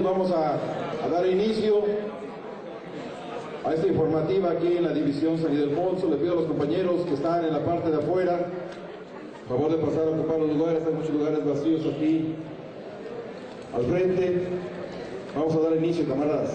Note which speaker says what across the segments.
Speaker 1: vamos a dar inicio a esta informativa aquí en la División San Ildefonso. Le pido a los compañeros que están en la parte de afuera, por favor de pasar a ocupar los lugares. Hay muchos lugares vacíos aquí al frente. Vamos a dar inicio, camaradas.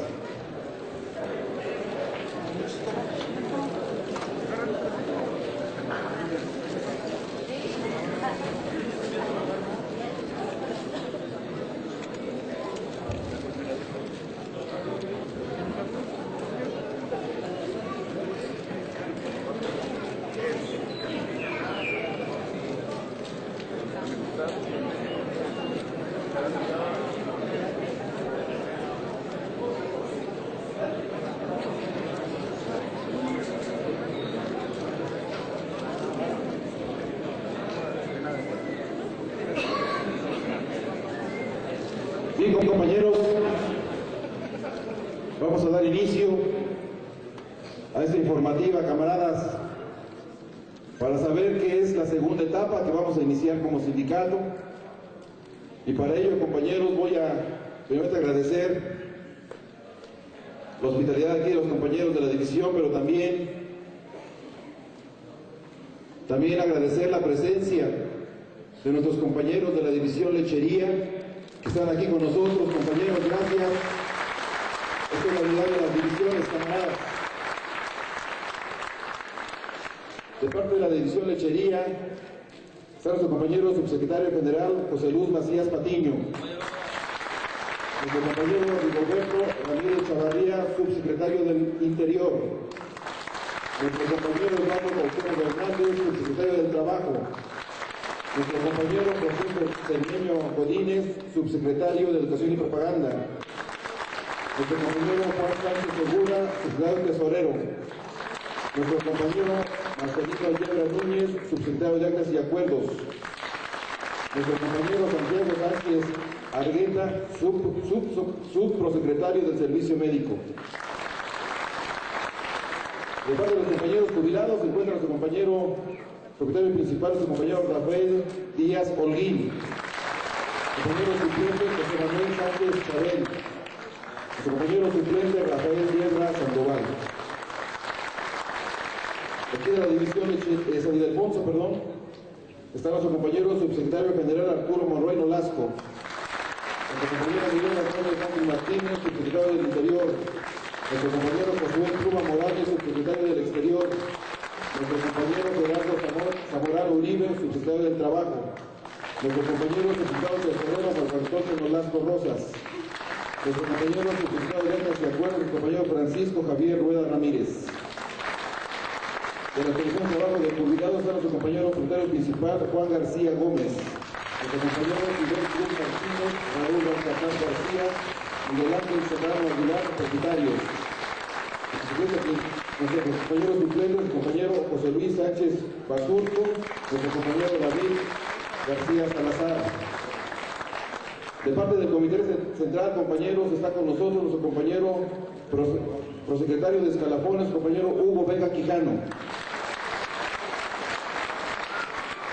Speaker 1: Bien, compañeros, vamos a dar inicio a esta informativa, camaradas, para saber qué es la segunda etapa que vamos a iniciar como sindicato. Y para ello, compañeros, voy a primeramente agradecer la hospitalidad aquí de los compañeros de la división, pero también agradecer la presencia de nuestros compañeros de la división lechería, que están aquí con nosotros. Compañeros, gracias. Esta es la unidad de las divisiones, camaradas. De parte de la división lechería está nuestro compañero subsecretario general José Luis Macías Patiño, nuestro compañero Rigoberto Ramírez Chavarría, subsecretario del Interior, nuestro compañero Eduardo Cuauhtémoc Hernández, subsecretario del Trabajo, nuestro compañero José Cermeño Godínez, subsecretario de Educación y Propaganda, nuestro compañero Juan Sánchez Segura, secretario tesorero, nuestro compañero Marcelino Yebra Núñez, subsecretario de Actas y Acuerdos, nuestro compañero Santiago Sánchez Argueta, subprosecretario del Servicio Médico. De parte de los compañeros jubilados se encuentra nuestro compañero secretario principal, nuestro compañero Rafael Díaz Holguín, compañero suplente José Manuel Sánchez Chabel, nuestro compañero suplente Rafael Diebra Sandoval. Aquí de la división de San Ildefonso, está nuestro compañero subsecretario general Arturo Monroy Nolasco, nuestro compañero Miguel Antonio Sánchez Martínez, subsecretario del Interior, nuestro compañero Josué Pluma Morales, subsecretario del Exterior, nuestro compañero Gerardo Zamorano Uribe, subsecretario del Trabajo, nuestro compañero subsecretario del Tesorero Marco Antonio Nolasco Rosas, nuestro compañero subsecretario de Actas y Acuerdos, nuestro compañero Francisco Javier Rueda Ramírez. De la Comisión de Trabajo de Jubilados está nuestro compañero secretario principal Juan García Gómez, nuestro compañero Fidel Cruz Martínez, Raúl Balcazar García, Miguel Ángel Serrano Aguilar, secretarios. Nuestro compañero suplente, nuestro compañero José Luis Sánchez Basurto, nuestro compañero David García Salazar. De parte del Comité Central, compañeros, está con nosotros nuestro compañero prosecretario de Escalafones, compañero Hugo Vega Quijano.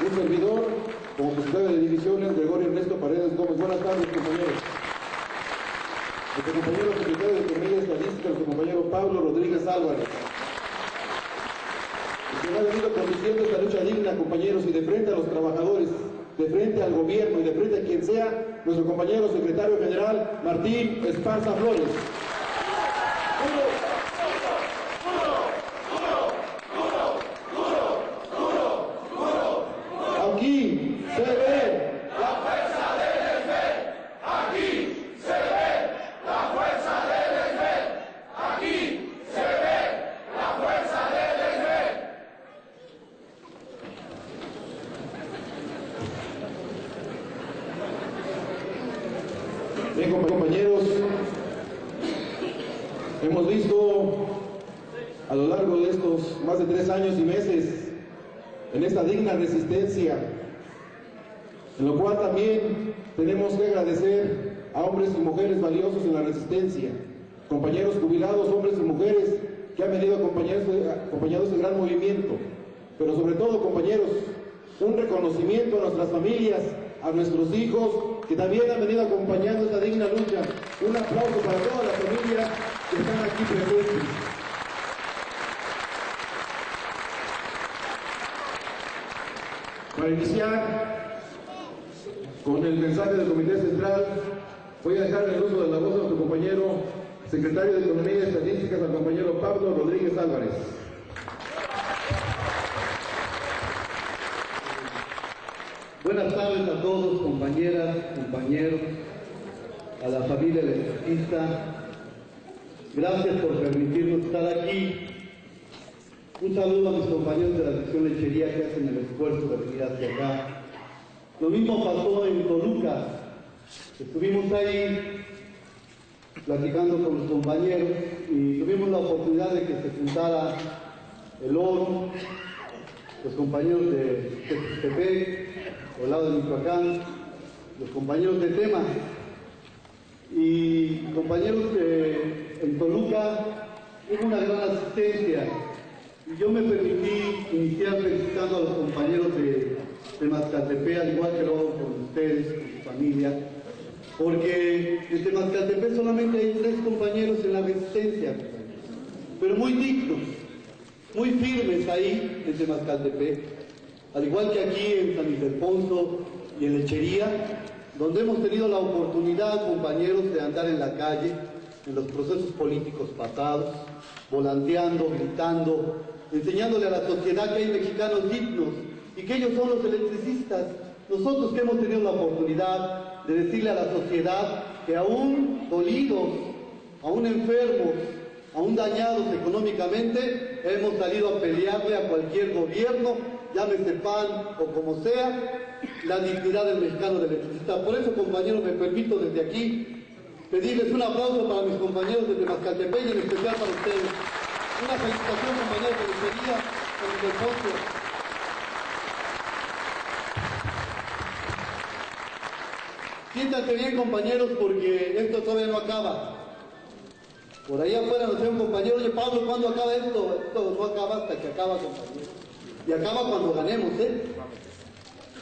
Speaker 1: Un servidor, como secretario de divisiones, Gregorio Ernesto Paredes Gómez. Buenas tardes, compañeros. Nuestro compañero secretario de Economía y Estadística, nuestro compañero Pablo Rodríguez Álvarez. El que ha venido conduciendo esta lucha digna, compañeros, y de frente a los trabajadores, de frente al gobierno y de frente a quien sea, nuestro compañero secretario general Martín Esparza Flores. Aquí se ve
Speaker 2: la fuerza del ESMED. Aquí se ve la fuerza del ESMED. Aquí se ve la fuerza del ESMED.
Speaker 1: Bien, compañeros, hemos visto a lo largo de estos más de 3 años y meses en esta digna resistencia, en lo cual también tenemos que agradecer a hombres y mujeres valiosos en la resistencia, compañeros jubilados, hombres y mujeres que han venido acompañados este gran movimiento, pero sobre todo, compañeros, un reconocimiento a nuestras familias a nuestros hijos que también han venido acompañando esta digna lucha. Un aplauso para todas las familias que están aquí presentes. Para iniciar con el mensaje del Comité Central, voy a dejar el uso de la voz a nuestro compañero secretario de Economía y Estadísticas, al compañero Pablo Rodríguez Álvarez.
Speaker 3: Buenas tardes a todos, compañeras, compañeros, a la familia electricista. Gracias por permitirnos estar aquí. Un saludo a mis compañeros de la sección lechería que hacen el esfuerzo de venir hacia acá. Lo mismo pasó en Toluca. Estuvimos ahí platicando con los compañeros y tuvimos la oportunidad de que se juntara el oro, los compañeros de Tepec, al lado de Michoacán, los compañeros de Tema y compañeros en Toluca. Hubo una gran asistencia y yo me permití iniciar felicitando a los compañeros de Mazcaltepec, al igual que lo hago con ustedes, con su familia, porque en Mazcaltepec solamente hay 3 compañeros en la resistencia, pero muy dignos, muy firmes ahí en Mazcaltepec, al igual que aquí en San Ildefonso y en Lechería, donde hemos tenido la oportunidad, compañeros, de andar en la calle, en los procesos políticos pasados, volanteando, gritando, enseñándole a la sociedad que hay mexicanos dignos y que ellos son los electricistas. Nosotros que hemos tenido la oportunidad de decirle a la sociedad que aún dolidos, aún enfermos, aún dañados económicamente, hemos salido a pelearle a cualquier gobierno, llámese PAN o como sea, la dignidad del mexicano de electricista. Por eso, compañeros, me permito desde aquí pedirles un aplauso para mis compañeros desde Mazcaltepec y en especial para ustedes. Una felicitación, compañeros de Lechería, con el esfuerzo. Siéntanse bien, compañeros, porque esto todavía no acaba. Por ahí afuera nos dice un compañero: oye, Pablo, ¿cuándo acaba esto? Esto no acaba hasta que acaba, compañeros. Y acaba cuando ganemos, ¿eh?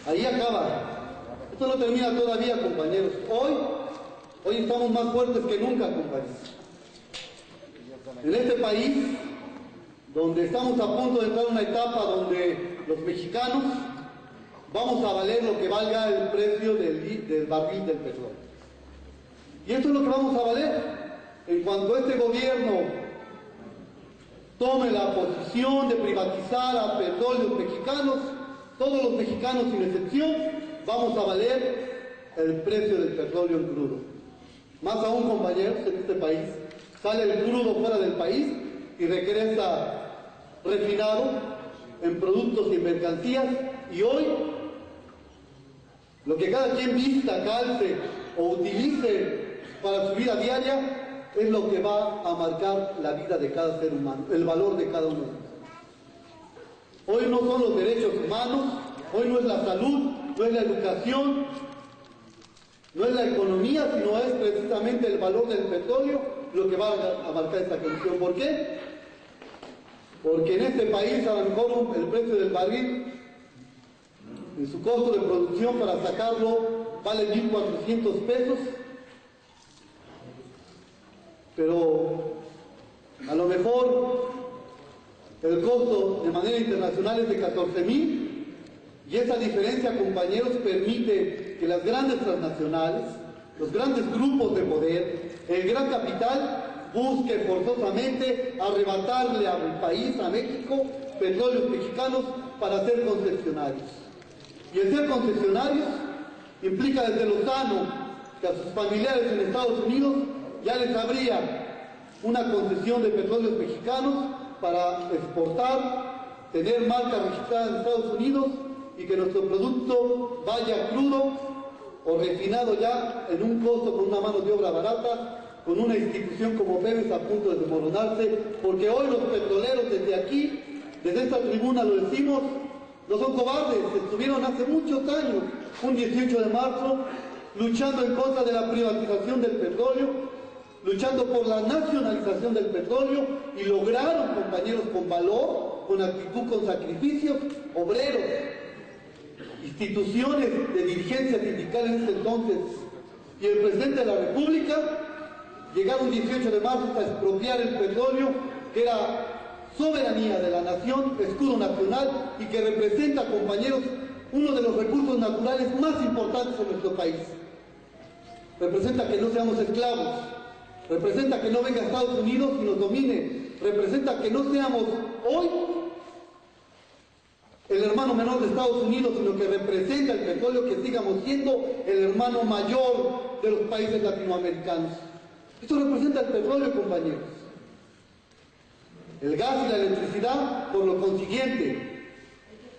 Speaker 3: Ahí acaba. Esto no termina todavía, compañeros. Hoy estamos más fuertes que nunca, compañeros. En este país, donde estamos a punto de entrar en una etapa donde los mexicanos vamos a valer lo que valga el precio del barril del petróleo. Y esto es lo que vamos a valer. En cuanto este gobierno tome la posición de privatizar a petróleos mexicanos, todos los mexicanos sin excepción, vamos a valer el precio del petróleo en crudo. Más aún, compañeros, en este país sale el crudo fuera del país y regresa refinado en productos y en mercancías, y hoy lo que cada quien vista, calce o utilice para su vida diaria es lo que va a marcar la vida de cada ser humano, el valor de cada uno de nosotros. Hoy no son los derechos humanos, hoy no es la salud, no es la educación, no es la economía, sino es precisamente el valor del petróleo lo que va a marcar esta condición. ¿Por qué? Porque en este país a lo mejor el precio del barril, en su costo de producción para sacarlo, vale 1,400 pesos, pero a lo mejor el costo de manera internacional es de 14,000, y esa diferencia, compañeros, permite que las grandes transnacionales, los grandes grupos de poder, el gran capital, busque forzosamente arrebatarle al país, a México, petróleos mexicanos para ser concesionarios. Y el ser concesionarios implica desde lo sano que a sus familiares en Estados Unidos ya les habría una concesión de petróleos mexicanos para exportar, tener marca registrada en Estados Unidos y que nuestro producto vaya crudo o refinado ya en un costo con una mano de obra barata, con una institución como Pemex a punto de desmoronarse, porque hoy los petroleros desde aquí, desde esta tribuna lo decimos, no son cobardes, estuvieron hace muchos años, un 18 de marzo, luchando en contra de la privatización del petróleo, luchando por la nacionalización del petróleo, y lograron, compañeros, con valor, con actitud, con sacrificios, obreros. Y instituciones de dirigencia sindical en ese entonces y el presidente de la República llegaron 18 de marzo a expropiar el petróleo, que era soberanía de la nación, escudo nacional, y que representa, compañeros, uno de los recursos naturales más importantes en nuestro país. Representa que no seamos esclavos, representa que no venga Estados Unidos y nos domine, representa que no seamos hoy el hermano menor de Estados Unidos, sino que representa el petróleo que sigamos siendo el hermano mayor de los países latinoamericanos. Esto representa el petróleo, compañeros. El gas y la electricidad, por lo consiguiente.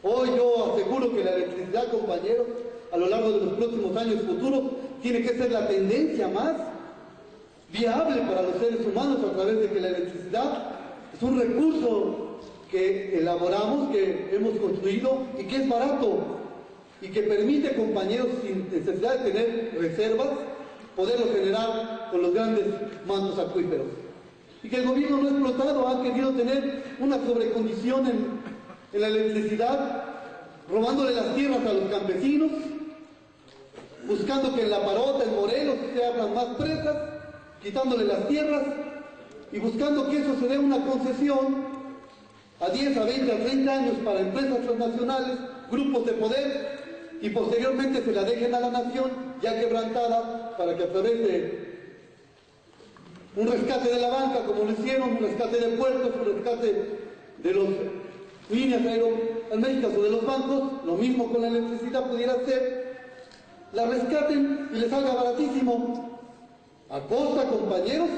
Speaker 3: Hoy yo aseguro que la electricidad, compañeros, a lo largo de los próximos años futuros, tiene que ser la tendencia más viable para los seres humanos, a través de que la electricidad es un recurso que elaboramos, que hemos construido y que es barato y que permite, compañeros, sin necesidad de tener reservas, poderlo generar con los grandes mantos acuíferos. Y que el gobierno no explotado ha querido tener una sobrecondición en la electricidad, robándole las tierras a los campesinos, buscando que en La Parota, en Morelos, se abran más presas, quitándole las tierras y buscando que eso se dé una concesión a 10, a 20, a 30 años para empresas transnacionales, grupos de poder, y posteriormente se la dejen a la nación ya quebrantada, para que a través de un rescate de la banca, como lo hicieron, un rescate de puertos, un rescate de las líneas aeromédicas o de los bancos, lo mismo con la electricidad pudiera ser, la rescaten y les salga baratísimo, a costa, compañeros,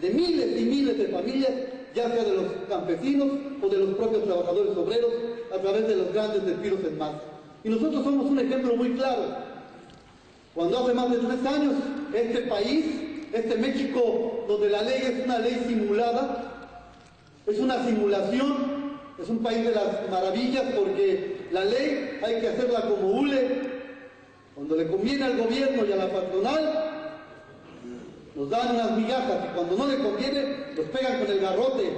Speaker 3: de miles y miles de familias, ya sea de los campesinos o de los propios trabajadores obreros, a través de los grandes despidos en masa. Y nosotros somos un ejemplo muy claro. Cuando hace más de 3 años, este país, este México, donde la ley es una ley simulada, es una simulación, es un país de las maravillas, porque la ley hay que hacerla como hule. Cuando le conviene al gobierno y a la patronal, nos dan unas migajas, y cuando no le conviene, los pegan con el garrote.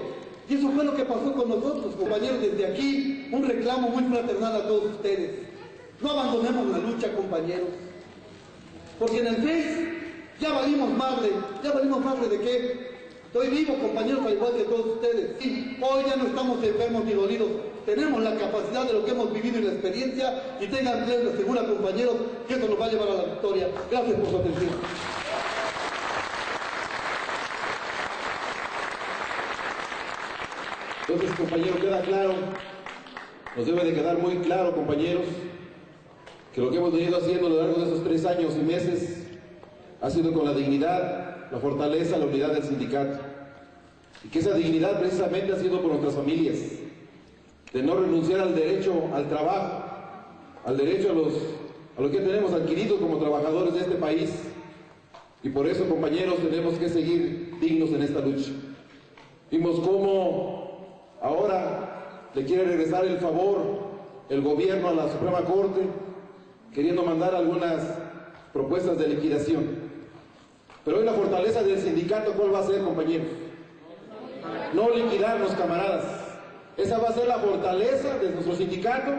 Speaker 3: Y eso fue lo que pasó con nosotros, compañeros. Desde aquí, un reclamo muy fraternal a todos ustedes. No abandonemos la lucha, compañeros. Porque en el Face ya valimos madre de qué. Estoy vivo, compañeros, al igual que todos ustedes. Sí, hoy ya no estamos enfermos ni dolidos. Tenemos la capacidad de lo que hemos vivido y la experiencia, y tengan plena segura, compañeros, que eso nos va a llevar a la victoria. Gracias por su atención.
Speaker 1: Entonces, compañero, queda claro, nos debe de quedar muy claro, compañeros, que lo que hemos venido haciendo a lo largo de esos 3 años y meses ha sido con la dignidad, la fortaleza, la unidad del sindicato. Y que esa dignidad precisamente ha sido por nuestras familias, de no renunciar al derecho al trabajo, al derecho a lo que tenemos adquirido como trabajadores de este país. Y por eso, compañeros, tenemos que seguir dignos en esta lucha. Vimos cómo ahora le quiere regresar el favor el gobierno a la Suprema Corte, queriendo mandar algunas propuestas de liquidación. Pero hoy la fortaleza del sindicato, ¿cuál va a ser, compañeros? No liquidarnos, camaradas. Esa va a ser la fortaleza de nuestro sindicato,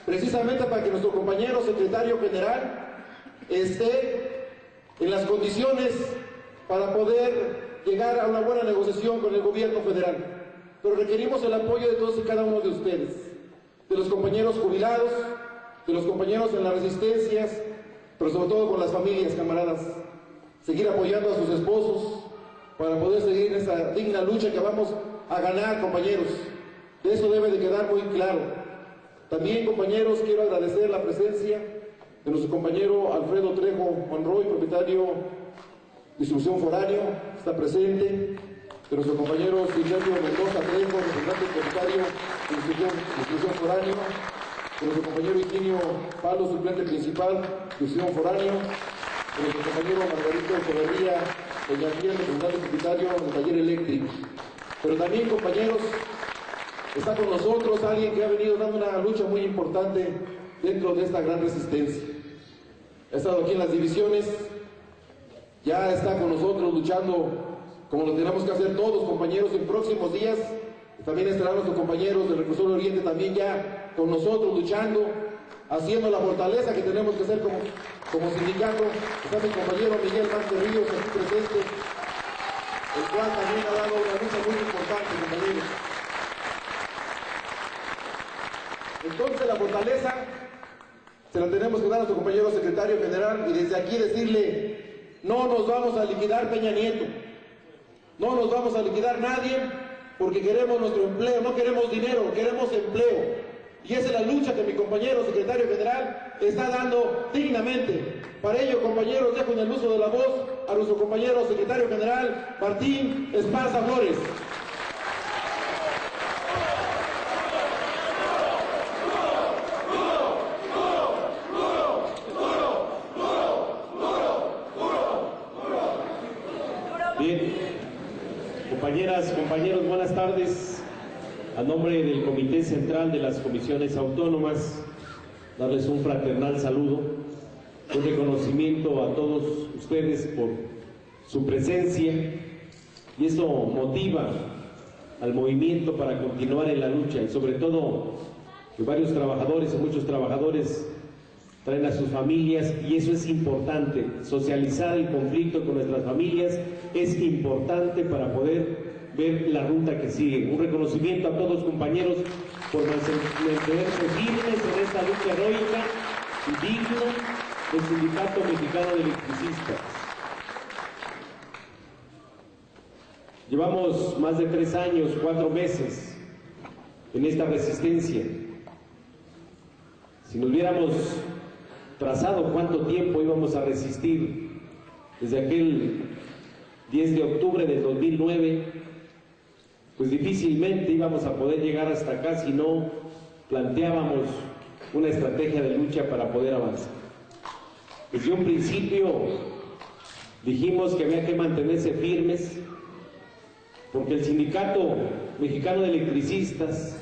Speaker 1: precisamente para que nuestro compañero secretario general esté en las condiciones para poder llegar a una buena negociación con el gobierno federal. Pero requerimos el apoyo de todos y cada uno de ustedes, de los compañeros jubilados, de los compañeros en las resistencias, pero sobre todo con las familias, camaradas. Seguir apoyando a sus esposos para poder seguir en esa digna lucha que vamos a ganar, compañeros. De eso debe de quedar muy claro. También, compañeros, quiero agradecer la presencia de nuestro compañero Alfredo Trejo Monroy, propietario de Distribución Foráneo, está presente. De nuestro compañero Silverio Mendoza Trejo, representante propietario de Distribución Foráneo. De nuestro compañero Higinio Palo, suplente principal de Distribución Foráneo. De nuestro compañero Margarito Echeverría Peñafiel, representante propietario del taller eléctrico. Pero también, compañeros, está con nosotros alguien que ha venido dando una lucha muy importante dentro de esta gran resistencia. Ha estado aquí en las divisiones, ya está con nosotros luchando como lo tenemos que hacer todos, compañeros, en próximos días. También estarán nuestros compañeros del Reclusorio Oriente también ya con nosotros luchando haciendo la fortaleza que tenemos que hacer como sindicato. Está mi compañero Miguel Vázquez Ríos aquí presente, el cual también ha dado una lucha muy importante, compañeros. Entonces la fortaleza se la tenemos que dar a nuestro compañero secretario general y desde aquí decirle, no nos vamos a liquidar Peña Nieto, no nos vamos a liquidar nadie porque queremos nuestro empleo, no queremos dinero, queremos empleo. Y esa es la lucha que mi compañero secretario general está dando dignamente. Para ello, compañeros, dejo en el uso de la voz a nuestro compañero secretario general Martín Esparza Flores.
Speaker 4: Bien, compañeras, compañeros, buenas tardes. A nombre del Comité Central de las Comisiones Autónomas, darles un fraternal saludo, un reconocimiento a todos ustedes por su presencia, y esto motiva al movimiento para continuar en la lucha, y sobre todo que varios trabajadores, muchos trabajadores traen a sus familias, y eso es importante. Socializar el conflicto con nuestras familias es importante para poder ver la ruta que sigue. Un reconocimiento a todos, compañeros, por mantenerse firmes en esta lucha heroica y digna del Sindicato Mexicano de Electricistas. Llevamos más de 3 años, 4 meses en esta resistencia. Si nos hubiéramos trazado cuánto tiempo íbamos a resistir desde aquel 10 de octubre del 2009, pues difícilmente íbamos a poder llegar hasta acá si no planteábamos una estrategia de lucha para poder avanzar. Desde un principio dijimos que había que mantenerse firmes, porque el Sindicato Mexicano de Electricistas,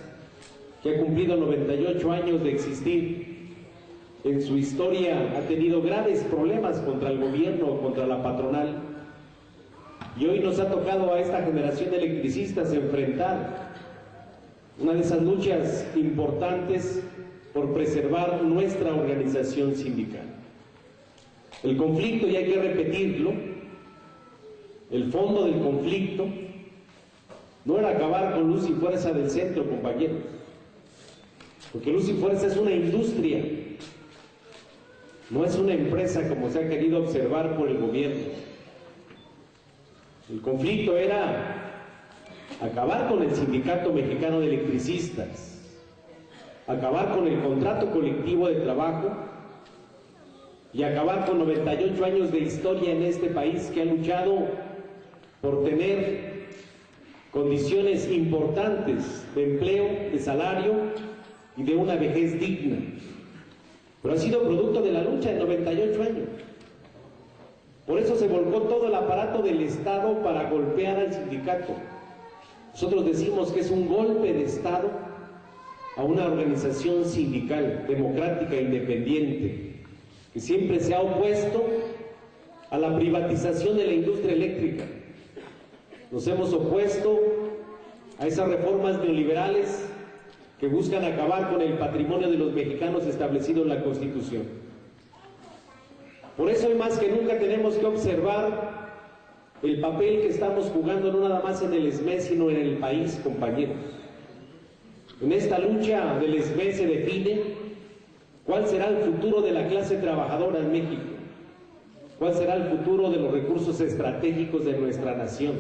Speaker 4: que ha cumplido 98 años de existir, en su historia ha tenido graves problemas contra el gobierno, contra la patronal, y hoy nos ha tocado a esta generación de electricistas enfrentar una de esas luchas importantes por preservar nuestra organización sindical. El conflicto, y hay que repetirlo, el fondo del conflicto no era acabar con Luz y Fuerza del Centro, compañeros, porque Luz y Fuerza es una industria, no es una empresa como se ha querido observar por el gobierno. El conflicto era acabar con el Sindicato Mexicano de Electricistas, acabar con el contrato colectivo de trabajo y acabar con 98 años de historia en este país que ha luchado por tener condiciones importantes de empleo, de salario y de una vejez digna. Pero ha sido producto de la lucha de 98 años. Por eso se volcó todo el aparato del Estado para golpear al sindicato. Nosotros decimos que es un golpe de Estado a una organización sindical, democrática e independiente, que siempre se ha opuesto a la privatización de la industria eléctrica. Nos hemos opuesto a esas reformas neoliberales que buscan acabar con el patrimonio de los mexicanos establecido en la Constitución. Por eso, hoy más que nunca, tenemos que observar el papel que estamos jugando, no nada más en el SME, sino en el país, compañeros. En esta lucha del SME se define cuál será el futuro de la clase trabajadora en México, cuál será el futuro de los recursos estratégicos de nuestra nación.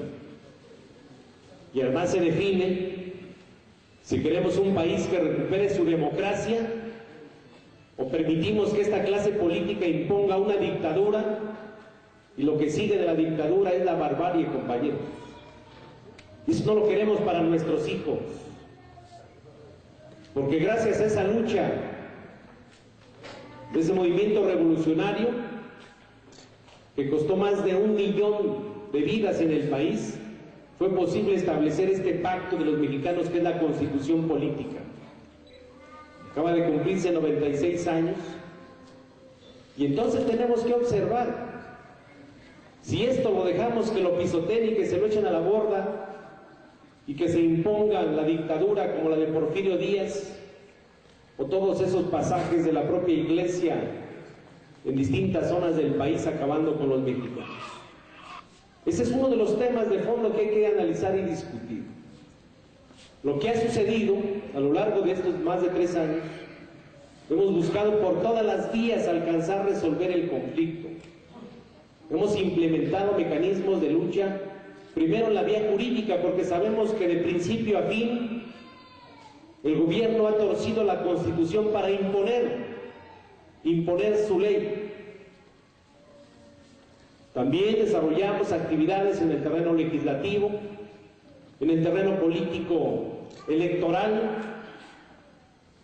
Speaker 4: Y además se define si queremos un país que recupere su democracia o permitimos que esta clase política imponga una dictadura, y lo que sigue de la dictadura es la barbarie, compañeros. Y eso no lo queremos para nuestros hijos, porque gracias a esa lucha, de ese movimiento revolucionario, que costó más de 1 millón de vidas en el país, fue posible establecer este pacto de los mexicanos que es la Constitución Política. Acaba de cumplirse 96 años, y entonces tenemos que observar si esto lo dejamos que lo pisoteen y que se lo echen a la borda y que se imponga la dictadura como la de Porfirio Díaz, o todos esos pasajes de la propia iglesia en distintas zonas del país acabando con los mexicanos. Ese es uno de los temas de fondo que hay que analizar y discutir. Lo que ha sucedido a lo largo de estos más de 3 años, hemos buscado por todas las vías alcanzar resolver el conflicto. Hemos implementado mecanismos de lucha, primero en la vía jurídica, porque sabemos que de principio a fin el gobierno ha torcido la Constitución para imponer su ley. También desarrollamos actividades en el terreno legislativo, en el terreno político electoral,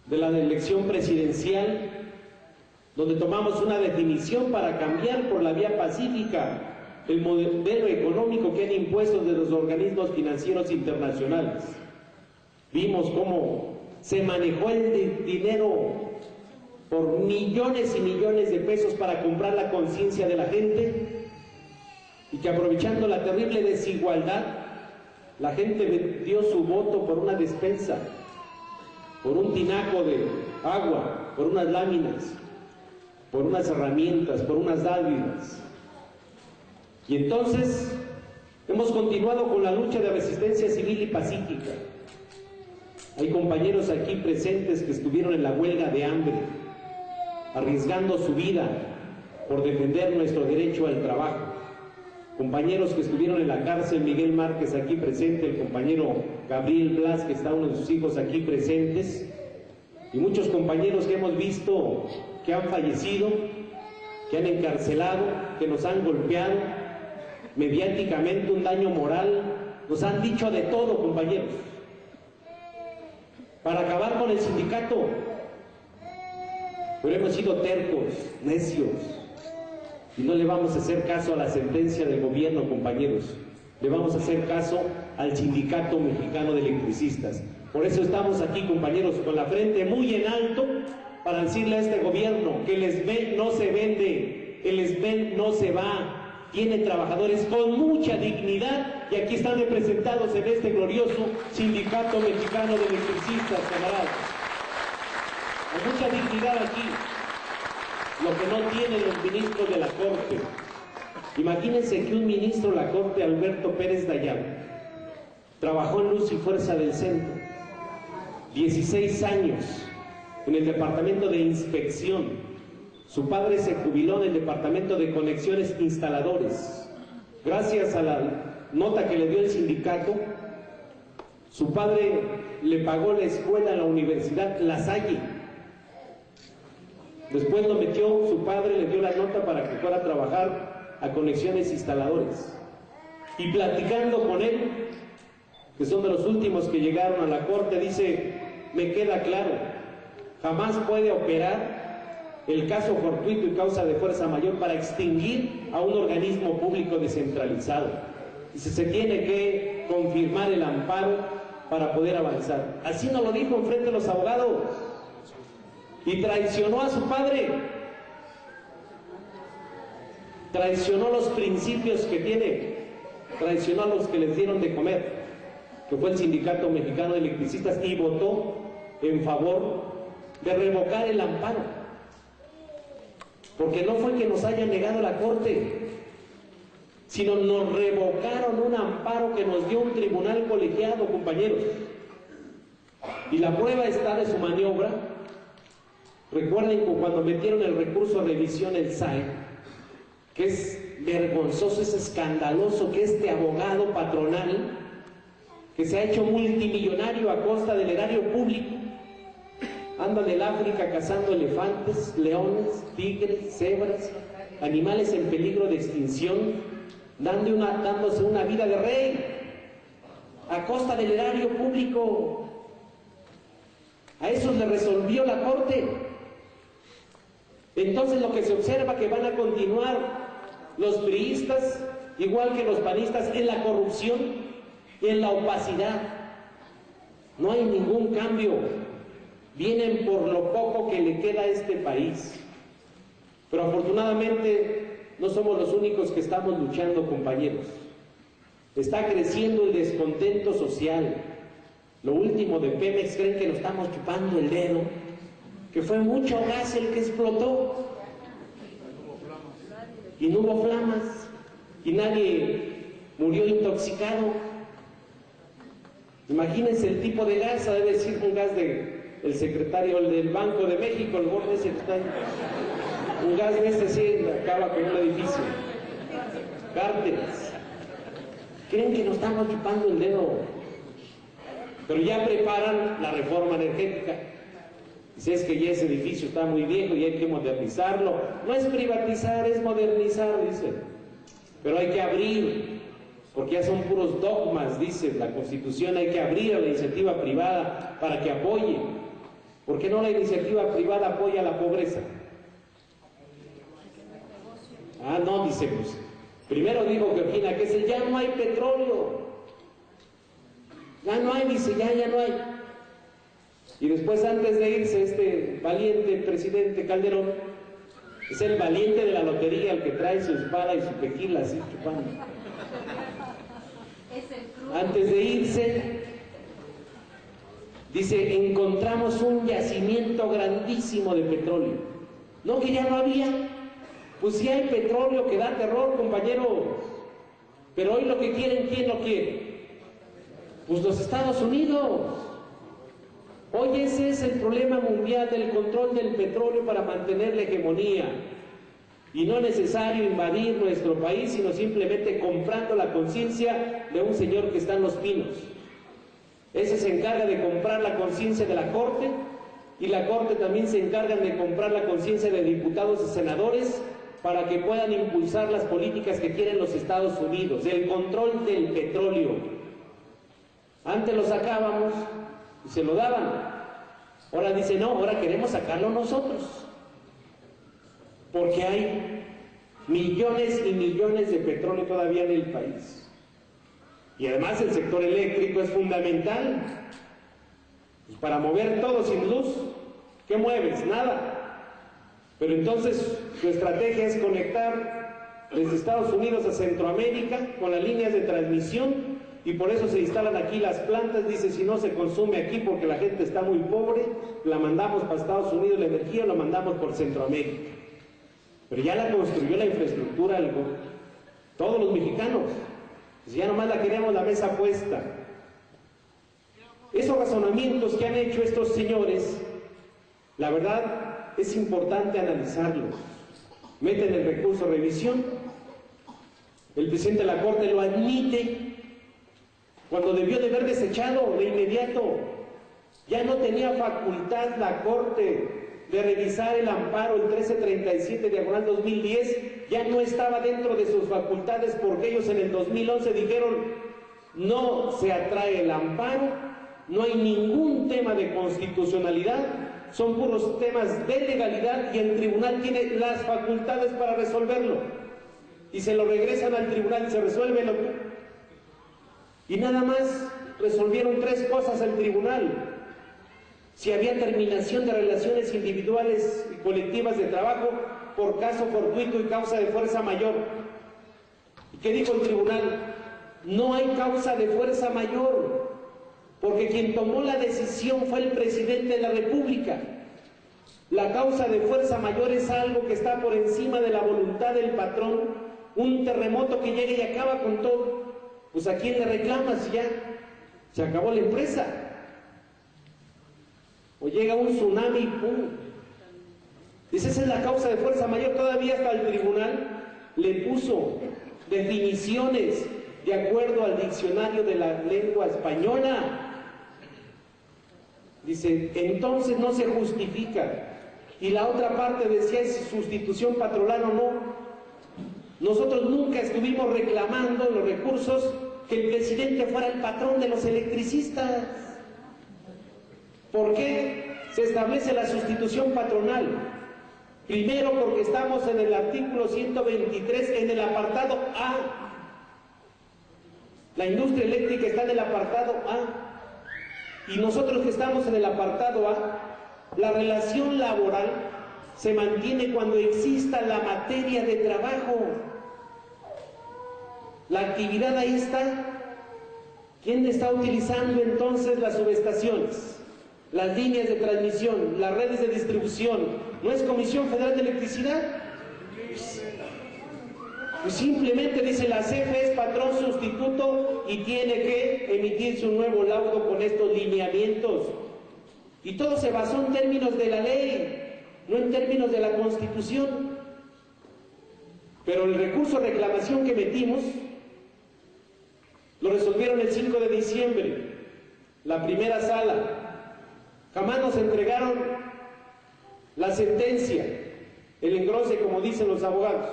Speaker 4: de la elección presidencial, donde tomamos una definición para cambiar por la vía pacífica el modelo económico que han impuesto de los organismos financieros internacionales. Vimos cómo se manejó el dinero por millones y millones de pesos para comprar la conciencia de la gente, y que aprovechando la terrible desigualdad, la gente dio su voto por una despensa, por un tinaco de agua, por unas láminas, por unas herramientas, por unas dádivas. Y entonces hemos continuado con la lucha de resistencia civil y pacífica. Hay compañeros aquí presentes que estuvieron en la huelga de hambre, arriesgando su vida por defender nuestro derecho al trabajo. Compañeros que estuvieron en la cárcel, Miguel Márquez aquí presente, el compañero Gabriel Blas, que está uno de sus hijos aquí presentes, y muchos compañeros que hemos visto que han fallecido, que han encarcelado, que nos han golpeado mediáticamente, un daño moral, nos han dicho de todo, compañeros, para acabar con el sindicato. Pero hemos sido tercos, necios, y no le vamos a hacer caso a la sentencia del gobierno, compañeros. Le vamos a hacer caso al Sindicato Mexicano de Electricistas. Por eso estamos aquí, compañeros, con la frente muy en alto, para decirle a este gobierno que el ESMED no se vende, el ESMED no se va, tiene trabajadores con mucha dignidad, y aquí están representados en este glorioso Sindicato Mexicano de Electricistas, camaradas. Con mucha dignidad aquí, lo que no tienen los ministros de la Corte. Imagínense que un ministro de la Corte, Alberto Pérez Dayán, trabajó en Luz y Fuerza del Centro, 16 años en el departamento de inspección. Su padre se jubiló en el departamento de conexiones instaladores. Gracias a la nota que le dio el sindicato, su padre le pagó la escuela en la Universidad La Salle. Después lo metió, su padre le dio la nota para que fuera a trabajar a conexiones instaladores. Y platicando con él, que son de los últimos que llegaron a la Corte, dice: me queda claro, jamás puede operar el caso fortuito y causa de fuerza mayor para extinguir a un organismo público descentralizado. Dice: se tiene que confirmar el amparo para poder avanzar. Así nos lo dijo enfrente de los abogados. Y traicionó a su padre, traicionó los principios que tiene, traicionó a los que les dieron de comer, que fue el Sindicato Mexicano de Electricistas, y votó en favor de revocar el amparo, porque no fue que nos hayan negado la Corte, sino nos revocaron un amparo que nos dio un tribunal colegiado, compañeros. Y la prueba está de su maniobra. Recuerden que cuando metieron el recurso a revisión el SAE, que es vergonzoso, es escandaloso que este abogado patronal, que se ha hecho multimillonario a costa del erario público, anda en el África cazando elefantes, leones, tigres, cebras, animales en peligro de extinción, dándose una vida de rey a costa del erario público. A eso le resolvió la Corte. Entonces lo que se observa que van a continuar los priistas, igual que los panistas, en la corrupción y en la opacidad. No hay ningún cambio. Vienen por lo poco que le queda a este país. Pero afortunadamente no somos los únicos que estamos luchando, compañeros. Está creciendo el descontento social. Lo último de Pemex, creen que nos estamos chupando el dedo. que fue mucho gas el que explotó y no hubo flamas y nadie murió intoxicado. Imagínense el tipo de gas, debe decir un gas del secretario del Banco de México, el gordo ese que está ahí. Un gas de este sí acaba con un edificio. Cárteles. Creen que nos estamos chupando el dedo, pero ya preparan la reforma energética. Dice, es que ya ese edificio está muy viejo y hay que modernizarlo. No es privatizar, es modernizar, dice. Pero hay que abrir, porque ya son puros dogmas, dice la Constitución, hay que abrir a la iniciativa privada para que apoye. ¿Por qué no la iniciativa privada apoya la pobreza? Ah, no, dice, pues, primero dijo Georgina, que ya no hay petróleo. Ya no hay, dice, ya no hay. Y después, antes de irse, este valiente presidente Calderón, es el valiente de la lotería, el que trae su espada y su tequila así chupando. Antes de irse, dice, encontramos un yacimiento grandísimo de petróleo. No, que ya no había. Pues sí hay petróleo que da terror, compañeros. Pero hoy lo que quieren, ¿quién lo quiere? Pues los Estados Unidos. Hoy ese es el problema mundial, del control del petróleo para mantener la hegemonía. Y no es necesario invadir nuestro país, sino simplemente comprando la conciencia de un señor que está en Los Pinos. Ese se encarga de comprar la conciencia de la Corte, y la Corte también se encarga de comprar la conciencia de diputados y senadores para que puedan impulsar las políticas que quieren los Estados Unidos, el control del petróleo. Antes lo sacábamos y se lo daban. Ahora dice, no, ahora queremos sacarlo nosotros. Porque hay millones y millones de petróleo todavía en el país. Y además el sector eléctrico es fundamental. Pues para mover todo sin luz, ¿qué mueves? Nada. Pero entonces su estrategia es conectar desde Estados Unidos a Centroamérica con las líneas de transmisión, y por eso se instalan aquí las plantas. Dice, si no se consume aquí porque la gente está muy pobre, la mandamos para Estados Unidos la energía, la mandamos por Centroamérica. Pero ya la construyó la infraestructura todos los mexicanos. Pues ya nomás la queremos la mesa puesta. Esos razonamientos que han hecho estos señores, la verdad es importante analizarlos. Meten el recurso de revisión, el presidente de la Corte lo admite, cuando debió de haber desechado de inmediato. Ya no tenía facultad la Corte de revisar el amparo, el 1337/2010, ya no estaba dentro de sus facultades, porque ellos en el 2011 dijeron, no se atrae el amparo, no hay ningún tema de constitucionalidad, son puros temas de legalidad y el tribunal tiene las facultades para resolverlo. Y se lo regresan al tribunal y se resuelve lo que... Y nada más resolvieron 3 cosas el tribunal. Si había terminación de relaciones individuales y colectivas de trabajo por caso fortuito y causa de fuerza mayor. ¿Y qué dijo el tribunal? No hay causa de fuerza mayor, porque quien tomó la decisión fue el presidente de la República. La causa de fuerza mayor es algo que está por encima de la voluntad del patrón, un terremoto que llega y acaba con todo. Pues ¿a quién le reclamas? Ya se acabó la empresa. O llega un tsunami y ¡pum! Dice, esa es la causa de fuerza mayor. Todavía hasta el tribunal le puso definiciones de acuerdo al diccionario de la lengua española. Dice, entonces no se justifica. Y la otra parte decía, es sustitución patronal o no. Nosotros nunca estuvimos reclamando los recursos que el presidente fuera el patrón de los electricistas. ¿Por qué se establece la sustitución patronal? Primero, porque estamos en el artículo 123, en el apartado A. La industria eléctrica está en el apartado A. Y nosotros que estamos en el apartado A, la relación laboral se mantiene cuando exista la materia de trabajo. La actividad ahí está. ¿Quién está utilizando entonces las subestaciones? las líneas de transmisión, las redes de distribución, ¿no es Comisión Federal de Electricidad? Pues simplemente dice la CFE es patrón sustituto y tiene que emitirse un nuevo laudo con estos lineamientos. Y todo se basó en términos de la ley, no en términos de la Constitución. Pero el recurso de reclamación que metimos lo resolvieron el 5 de diciembre, la primera sala. Jamás nos entregaron la sentencia, el engrose, como dicen los abogados.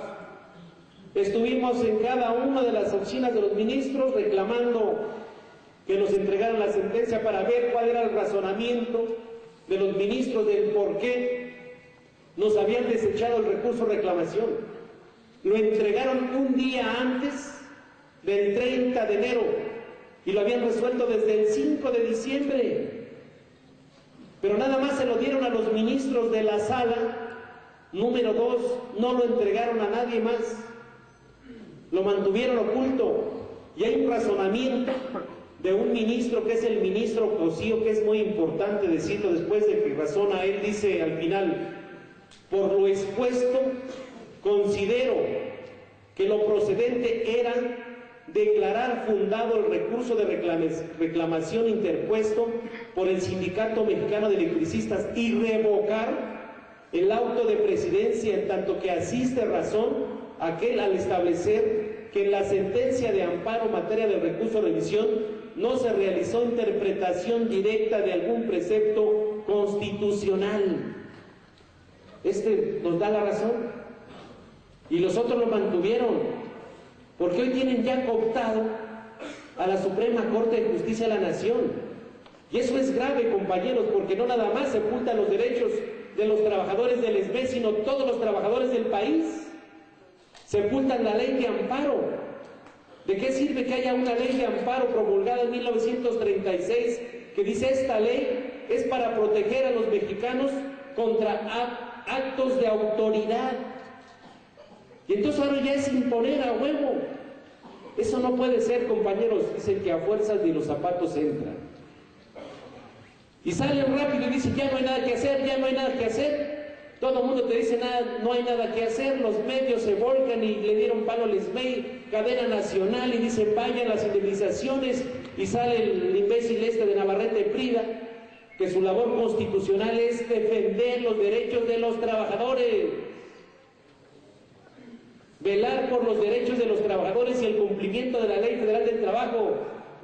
Speaker 4: Estuvimos en cada una de las oficinas de los ministros reclamando que nos entregaran la sentencia para ver cuál era el razonamiento de los ministros del por qué nos habían desechado el recurso de reclamación. Lo entregaron un día antes del 30 de enero y lo habían resuelto desde el 5 de diciembre. Pero nada más se lo dieron a los ministros de la sala número 2, no lo entregaron a nadie más. Lo mantuvieron oculto. Y hay un razonamiento de un ministro que es el ministro Cosío, que es muy importante decirlo después de que razona él, dice al final: por lo expuesto, considero que lo procedente era declarar fundado el recurso de reclamación interpuesto por el Sindicato Mexicano de Electricistas y revocar el auto de presidencia, en tanto que asiste razón aquel al establecer que en la sentencia de amparo en materia del recurso de revisión no se realizó interpretación directa de algún precepto constitucional. Este nos da la razón y los otros lo mantuvieron, porque hoy tienen ya cooptado a la Suprema Corte de Justicia de la Nación. Y eso es grave, compañeros, porque no nada más sepultan los derechos de los trabajadores del ESME, sino todos los trabajadores del país. Sepultan la ley de amparo. ¿De qué sirve que haya una ley de amparo promulgada en 1936 que dice esta ley es para proteger a los mexicanos contra actos de autoridad? Y entonces ahora ya es imponer a huevo. Eso no puede ser, compañeros. Dicen que a fuerzas de los zapatos entran. Y salen rápido y dicen ya no hay nada que hacer, ya no hay nada que hacer. Todo el mundo te dice nada, no hay nada que hacer. Los medios se volcan y le dieron palo al SMEI, cadena nacional, y dicen vayan las indemnizaciones. Y sale el imbécil este de Navarrete Prida, que su labor constitucional es defender los derechos de los trabajadores, velar por los derechos de los trabajadores y el cumplimiento de la Ley Federal del Trabajo.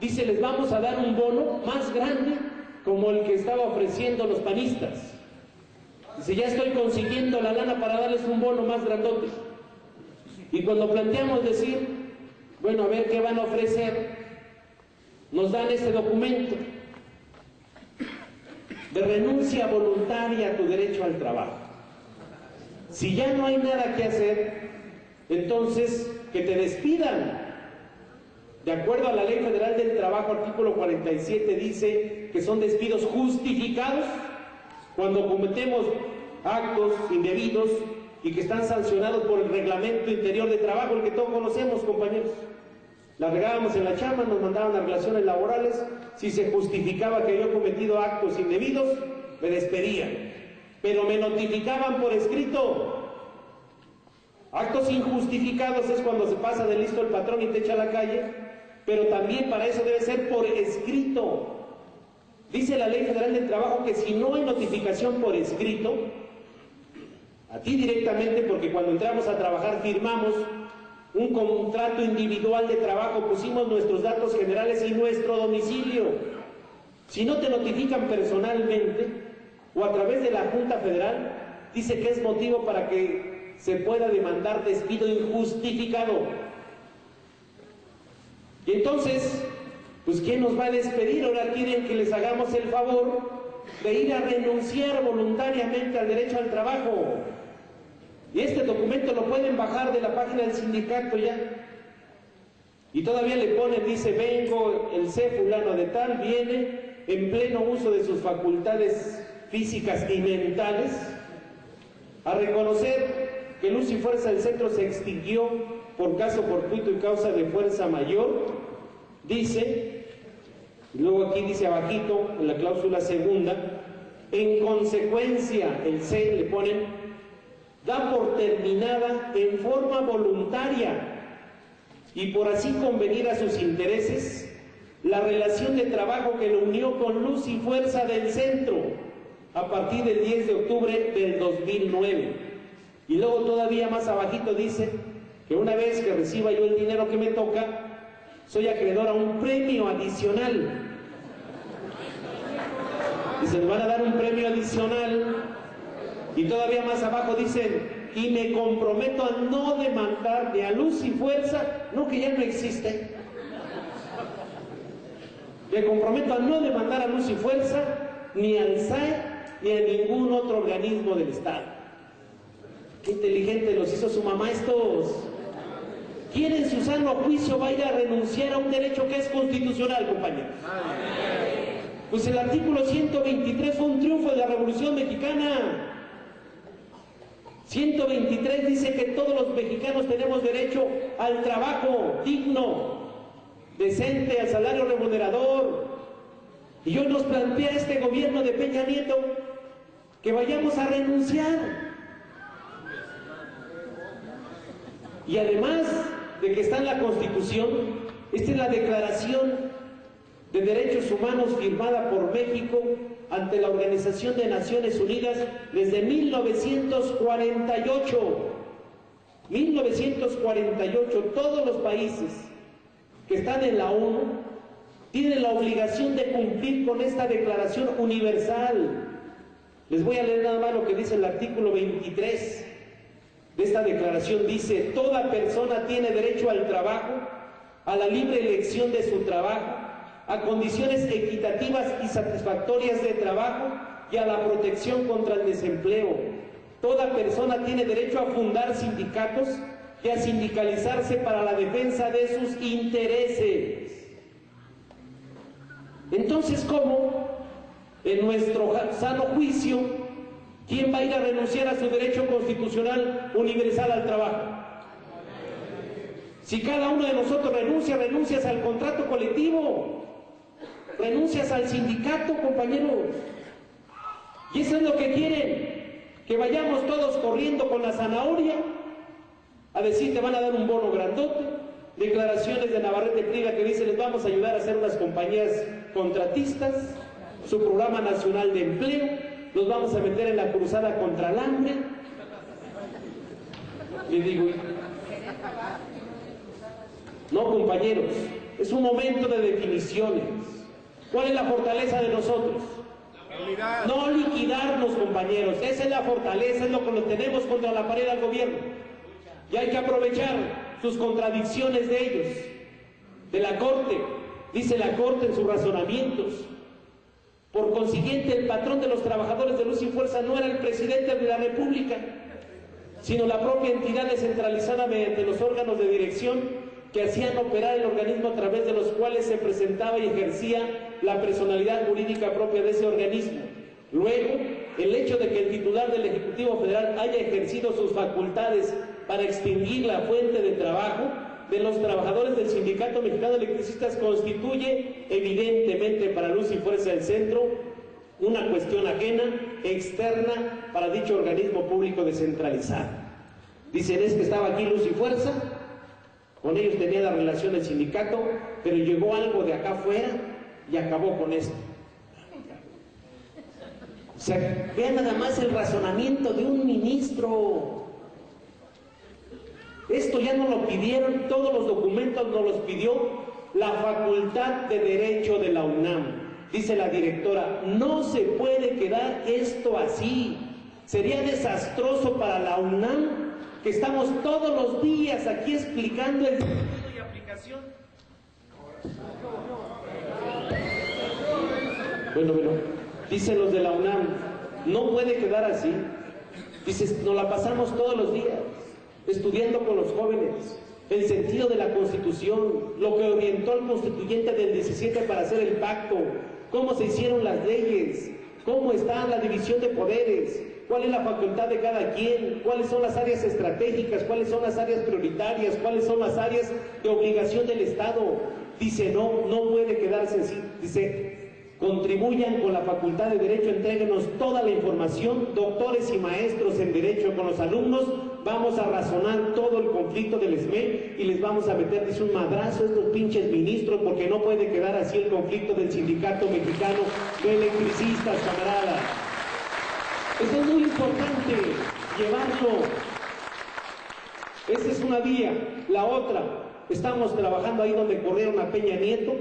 Speaker 4: Dice, les vamos a dar un bono más grande como el que estaba ofreciendo los panistas. Dice, ya estoy consiguiendo la lana para darles un bono más grandote. Y cuando planteamos decir, bueno, a ver qué van a ofrecer, nos dan este documento de renuncia voluntaria a tu derecho al trabajo. Si ya no hay nada que hacer, entonces que te despidan. De acuerdo a la Ley Federal del Trabajo, artículo 47, dice que son despidos justificados cuando cometemos actos indebidos y que están sancionados por el reglamento interior de trabajo, el que todos conocemos, compañeros. La regábamos en la chamba, nos mandaban a relaciones laborales. Si se justificaba que yo he cometido actos indebidos, me despedían, pero me notificaban por escrito. Actos injustificados es cuando se pasa de listo el patrón y te echa a la calle, pero también para eso debe ser por escrito. Dice la Ley Federal del Trabajo que si no hay notificación por escrito, a ti directamente, porque cuando entramos a trabajar firmamos un contrato individual de trabajo, pusimos nuestros datos generales y nuestro domicilio. Si no te notifican personalmente o a través de la Junta Federal, dice que es motivo para que se pueda demandar despido injustificado. Y entonces, pues ¿quién nos va a despedir? Ahora quieren que les hagamos el favor de ir a renunciar voluntariamente al derecho al trabajo. Y este documento lo pueden bajar de la página del sindicato ya. Y todavía le ponen, dice, vengo, el C fulano de tal, viene en pleno uso de sus facultades físicas y mentales a reconocer que Luz y Fuerza del Centro se extinguió por caso fortuito y causa de fuerza mayor, dice, y luego aquí dice abajito, en la cláusula segunda, En consecuencia, el CEN le ponen, da por terminada en forma voluntaria y por así convenir a sus intereses la relación de trabajo que lo unió con Luz y Fuerza del Centro a partir del 10 de octubre del 2009. Y luego todavía más abajito dice que una vez que reciba yo el dinero que me toca, soy acreedor a un premio adicional. Y se nos van a dar un premio adicional. Y todavía más abajo dicen, y me comprometo a no demandar ni a Luz y Fuerza, no, que ya no existe. Me comprometo a no demandar a Luz y Fuerza, ni al SAE, ni a ningún otro organismo del Estado. Qué inteligente los hizo su mamá estos. ¿Quién en su sano juicio va a ir a renunciar a un derecho que es constitucional, compañeros? Pues el artículo 123 fue un triunfo de la Revolución Mexicana. 123 dice que todos los mexicanos tenemos derecho al trabajo digno, decente, al salario remunerador. Y hoy nos plantea este gobierno de Peña Nieto que vayamos a renunciar. Y además de que está en la Constitución, esta es la Declaración de Derechos Humanos firmada por México ante la Organización de Naciones Unidas desde 1948. 1948, todos los países que están en la ONU tienen la obligación de cumplir con esta Declaración Universal. Les voy a leer nada más lo que dice el artículo 23 de esta declaración. Dice, toda persona tiene derecho al trabajo, a la libre elección de su trabajo, a condiciones equitativas y satisfactorias de trabajo y a la protección contra el desempleo. Toda persona tiene derecho a fundar sindicatos y a sindicalizarse para la defensa de sus intereses. Entonces, ¿cómo? En nuestro sano juicio, ¿quién va a ir a renunciar a su derecho constitucional universal al trabajo? Si cada uno de nosotros renuncias al contrato colectivo, renuncias al sindicato, compañeros. Y eso es lo que quieren, que vayamos todos corriendo con la zanahoria a decir te van a dar un bono grandote, declaraciones de Navarrete Priga que dice les vamos a ayudar a hacer unas compañías contratistas, su programa nacional de empleo, los vamos a meter en la cruzada contra el hambre. Le digo, no, compañeros, es un momento de definiciones. ¿Cuál es la fortaleza de nosotros? No liquidarnos, compañeros. Esa es la fortaleza, es lo que nos tenemos contra la pared al gobierno. Y hay que aprovechar sus contradicciones de ellos. De la Corte, dice la Corte en sus razonamientos. Por consiguiente, el patrón de los trabajadores de Luz y Fuerza no era el presidente de la República, sino la propia entidad descentralizada mediante los órganos de dirección que hacían operar el organismo a través de los cuales se presentaba y ejercía la personalidad jurídica propia de ese organismo. Luego, el hecho de que el titular del Ejecutivo Federal haya ejercido sus facultades para extinguir la fuente de trabajo de los trabajadores del Sindicato Mexicano de Electricistas constituye evidentemente para Luz y Fuerza del Centro una cuestión ajena, externa para dicho organismo público descentralizado. Dicen es que estaba aquí Luz y Fuerza, con ellos tenía la relación del sindicato, pero llegó algo de acá afuera y acabó con esto. O sea, vean nada más el razonamiento de un ministro. Esto ya no lo pidieron, todos los documentos nos los pidió la Facultad de Derecho de la UNAM. Dice la directora, no se puede quedar esto así. Sería desastroso para la UNAM que estamos todos los días aquí explicando el sentido y aplicación. Bueno, dicen los de la UNAM, no puede quedar así. Dice, nos la pasamos todos los días estudiando con los jóvenes el sentido de la Constitución, lo que orientó al constituyente del 17 para hacer el pacto, cómo se hicieron las leyes, cómo está la división de poderes, cuál es la facultad de cada quien, cuáles son las áreas estratégicas, cuáles son las áreas prioritarias, cuáles son las áreas de obligación del Estado. Dice, no puede quedarse así. Dice, contribuyan con la Facultad de Derecho, entréguenos toda la información, doctores y maestros en Derecho con los alumnos, vamos a razonar todo el conflicto del SME y les vamos a meter, dice, un madrazo a estos pinches ministros, porque no puede quedar así el conflicto del Sindicato Mexicano de Electricistas, camaradas. Esto es muy importante, llevarlo. Esa es una vía. La otra, estamos trabajando ahí donde corrieron a Peña Nieto,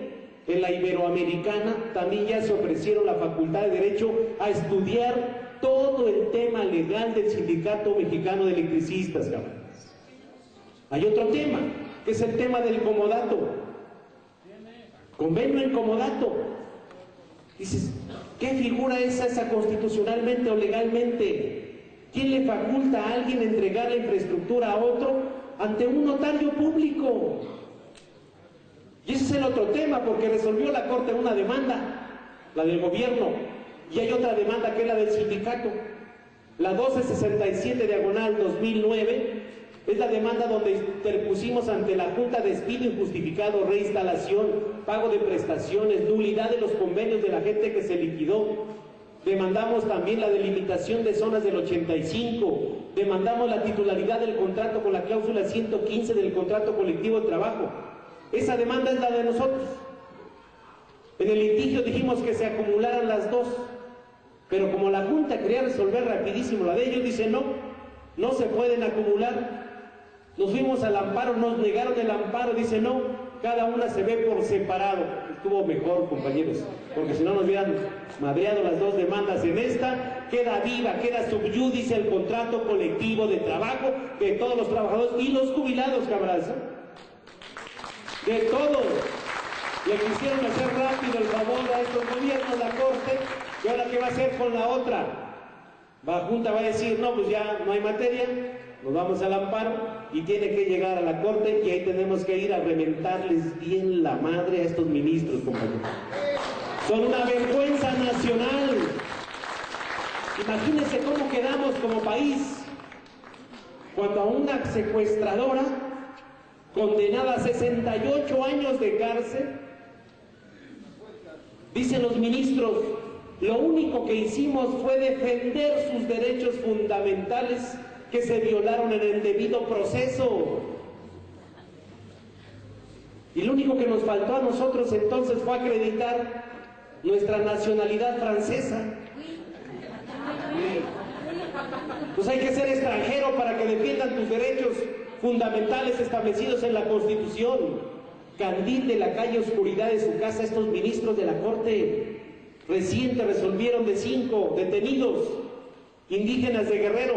Speaker 4: en la Iberoamericana, también ya se ofrecieron la Facultad de Derecho a estudiar todo el tema legal del Sindicato Mexicano de Electricistas, camaradas. Hay otro tema, que es el tema del comodato. Convenio en comodato. Dices, ¿qué figura es esa constitucionalmente o legalmente? ¿Quién le faculta a alguien entregar la infraestructura a otro ante un notario público? Y ese es el otro tema, porque resolvió la Corte una demanda, la del gobierno, y hay otra demanda que es la del sindicato. La 1267/2009 es la demanda donde interpusimos ante la Junta despido injustificado, reinstalación, pago de prestaciones, nulidad de los convenios de la gente que se liquidó. Demandamos también la delimitación de zonas del 85, demandamos la titularidad del contrato con la cláusula 115 del contrato colectivo de trabajo. Esa demanda es la de nosotros. En el litigio dijimos que se acumularan las dos, pero como la Junta quería resolver rapidísimo la de ellos, dice no se pueden acumular. Nos fuimos al amparo, nos negaron el amparo, dice no, cada una se ve por separado. Estuvo mejor, compañeros, porque si no nos hubieran madreado las dos demandas. En esta queda viva, queda sub iudice el contrato colectivo de trabajo de todos los trabajadores y los jubilados, camaradas, de todos. Le quisieron hacer rápido el favor a estos gobiernos, la Corte, y ahora ¿qué va a hacer con la otra? La Junta va a decir, no, pues ya no hay materia, nos vamos al amparo y tiene que llegar a la Corte y ahí tenemos que ir a reventarles bien la madre a estos ministros, compañeros. Son una vergüenza nacional. Imagínense cómo quedamos como país cuando a una secuestradora condenada a 68 años de cárcel, dicen los ministros, lo único que hicimos fue defender sus derechos fundamentales que se violaron en el debido proceso. Y lo único que nos faltó a nosotros entonces fue acreditar nuestra nacionalidad francesa. Pues hay que ser extranjero para que defiendan tus derechos fundamentales establecidos en la Constitución. Candil de la calle oscuridad de su casa, estos ministros de la Corte reciente resolvieron de 5 detenidos indígenas de Guerrero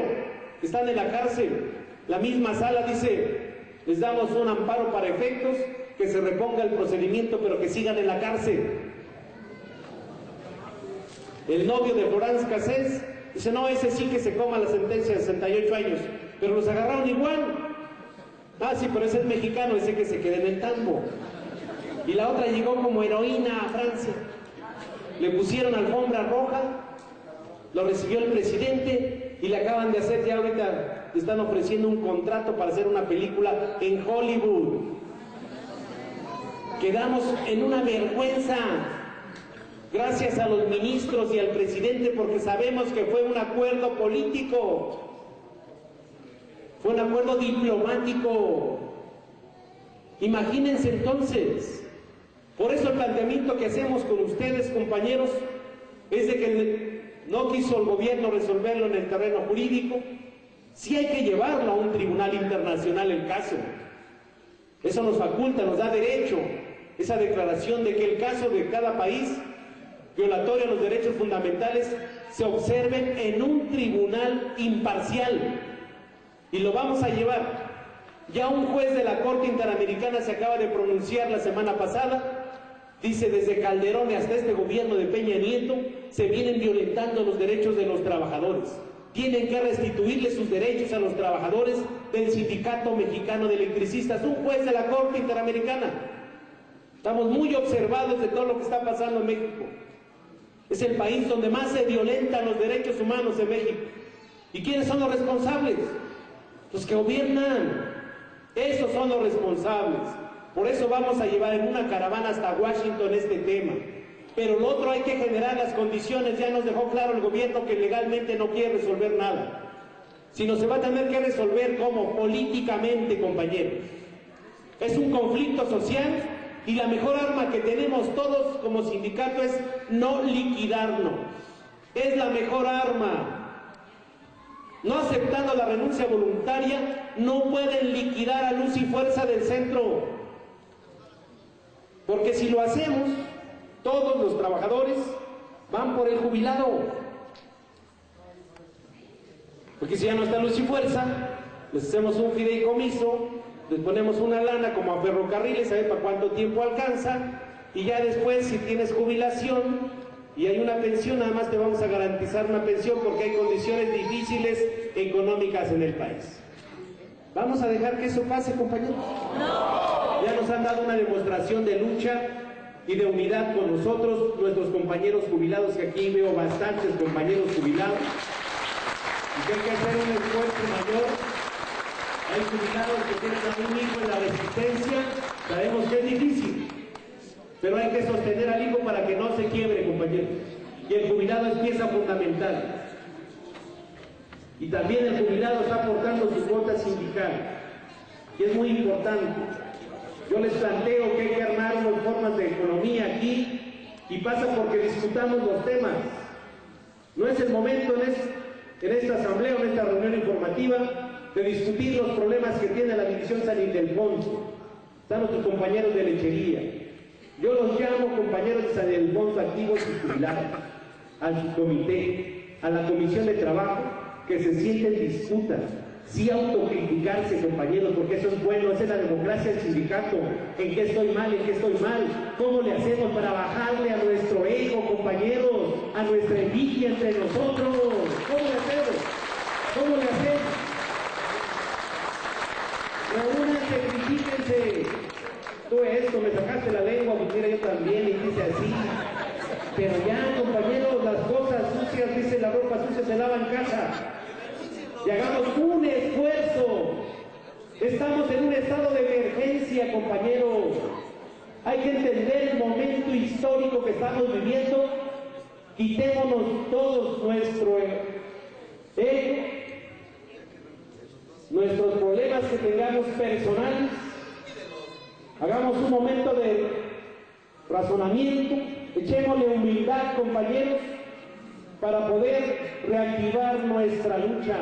Speaker 4: que están en la cárcel. La misma sala dice, les damos un amparo para efectos, que se reponga el procedimiento, pero que sigan en la cárcel. El novio de Florence Cassés dice, no, ese sí que se coma la sentencia de 68 años, pero los agarraron igual. Ah, sí, pero ese es mexicano, ese que se quede en el tambo. Y la otra llegó como heroína a Francia. Le pusieron alfombra roja, lo recibió el presidente y le acaban de hacer, ya ahorita le están ofreciendo un contrato para hacer una película en Hollywood. Quedamos en una vergüenza, gracias a los ministros y al presidente, porque sabemos que fue un acuerdo político. Fue un acuerdo diplomático. Imagínense entonces. Por eso el planteamiento que hacemos con ustedes, compañeros, es de que no quiso el gobierno resolverlo en el terreno jurídico. Sí hay que llevarlo a un tribunal internacional el caso. Eso nos faculta, nos da derecho, esa declaración de que el caso de cada país violatorio a los derechos fundamentales se observen en un tribunal imparcial. Y lo vamos a llevar. Ya un juez de la Corte Interamericana se acaba de pronunciar la semana pasada. Dice, desde Calderón hasta este gobierno de Peña Nieto, se vienen violentando los derechos de los trabajadores. Tienen que restituirle sus derechos a los trabajadores del Sindicato Mexicano de Electricistas. Un juez de la Corte Interamericana. Estamos muy observados de todo lo que está pasando en México. Es el país donde más se violentan los derechos humanos en México. ¿Y quiénes son los responsables? Los que gobiernan. Esos son los responsables. Por eso vamos a llevar en una caravana hasta Washington este tema. pero lo otro hay que generar las condiciones. Ya nos dejó claro el gobierno que legalmente no quiere resolver nada, sino se va a tener que resolver como políticamente, compañeros. Es un conflicto social y la mejor arma que tenemos todos como sindicato es no liquidarnos. Es la mejor arma. No aceptando la renuncia voluntaria, no pueden liquidar a Luz y Fuerza del Centro. Porque si lo hacemos, todos los trabajadores van por el jubilado. Porque si ya no está Luz y Fuerza, les hacemos un fideicomiso, les ponemos una lana como a ferrocarriles, a ver para cuánto tiempo alcanza, y ya después, si tienes jubilación y hay una pensión, nada más te vamos a garantizar una pensión porque hay condiciones difíciles económicas en el país. ¿Vamos a dejar que eso pase, compañeros? No. Ya nos han dado una demostración de lucha y de unidad con nosotros, nuestros compañeros jubilados, que aquí veo bastantes compañeros jubilados, y que hay que hacer un esfuerzo mayor. Hay jubilados que tienen a un hijo en la resistencia, sabemos que es difícil, pero hay que sostener al hijo para que no se quiebre, compañeros. Y el jubilado es pieza fundamental. Y también el jubilado está aportando su cuota sindical, que es muy importante. Yo les planteo que hay que armar unas formas de economía aquí, y pasa porque discutamos los temas. No es el momento en esta asamblea o en esta reunión informativa de discutir los problemas que tiene la División San Ildefonso. Están nuestros compañeros de lechería. Yo los llamo compañeros de San Ildefonso activos y jubilados, al subcomité, a la comisión de trabajo, que se sienten, discutan, sí autocriticarse, compañeros, porque eso es bueno, esa es la democracia del sindicato. ¿En qué estoy mal? ¿En qué estoy mal? ¿Cómo le hacemos para bajarle a nuestro ego, compañeros? A nuestra envidia entre nosotros. ¿Cómo le hacemos? ¿Cómo le hacemos? Reúnanse, critíquense. Tú esto, me sacaste la lengua, pues mira, yo también, y dice así. Pero ya, compañeros, las cosas sucias, dice, la ropa sucia se lava en casa. Y hagamos un esfuerzo. Estamos en un estado de emergencia, compañeros. Hay que entender el momento histórico que estamos viviendo. Quitémonos todos nuestro ego, nuestros problemas que tengamos personales. Hagamos un momento de razonamiento. Echémosle humildad, compañeros, para poder reactivar nuestra lucha.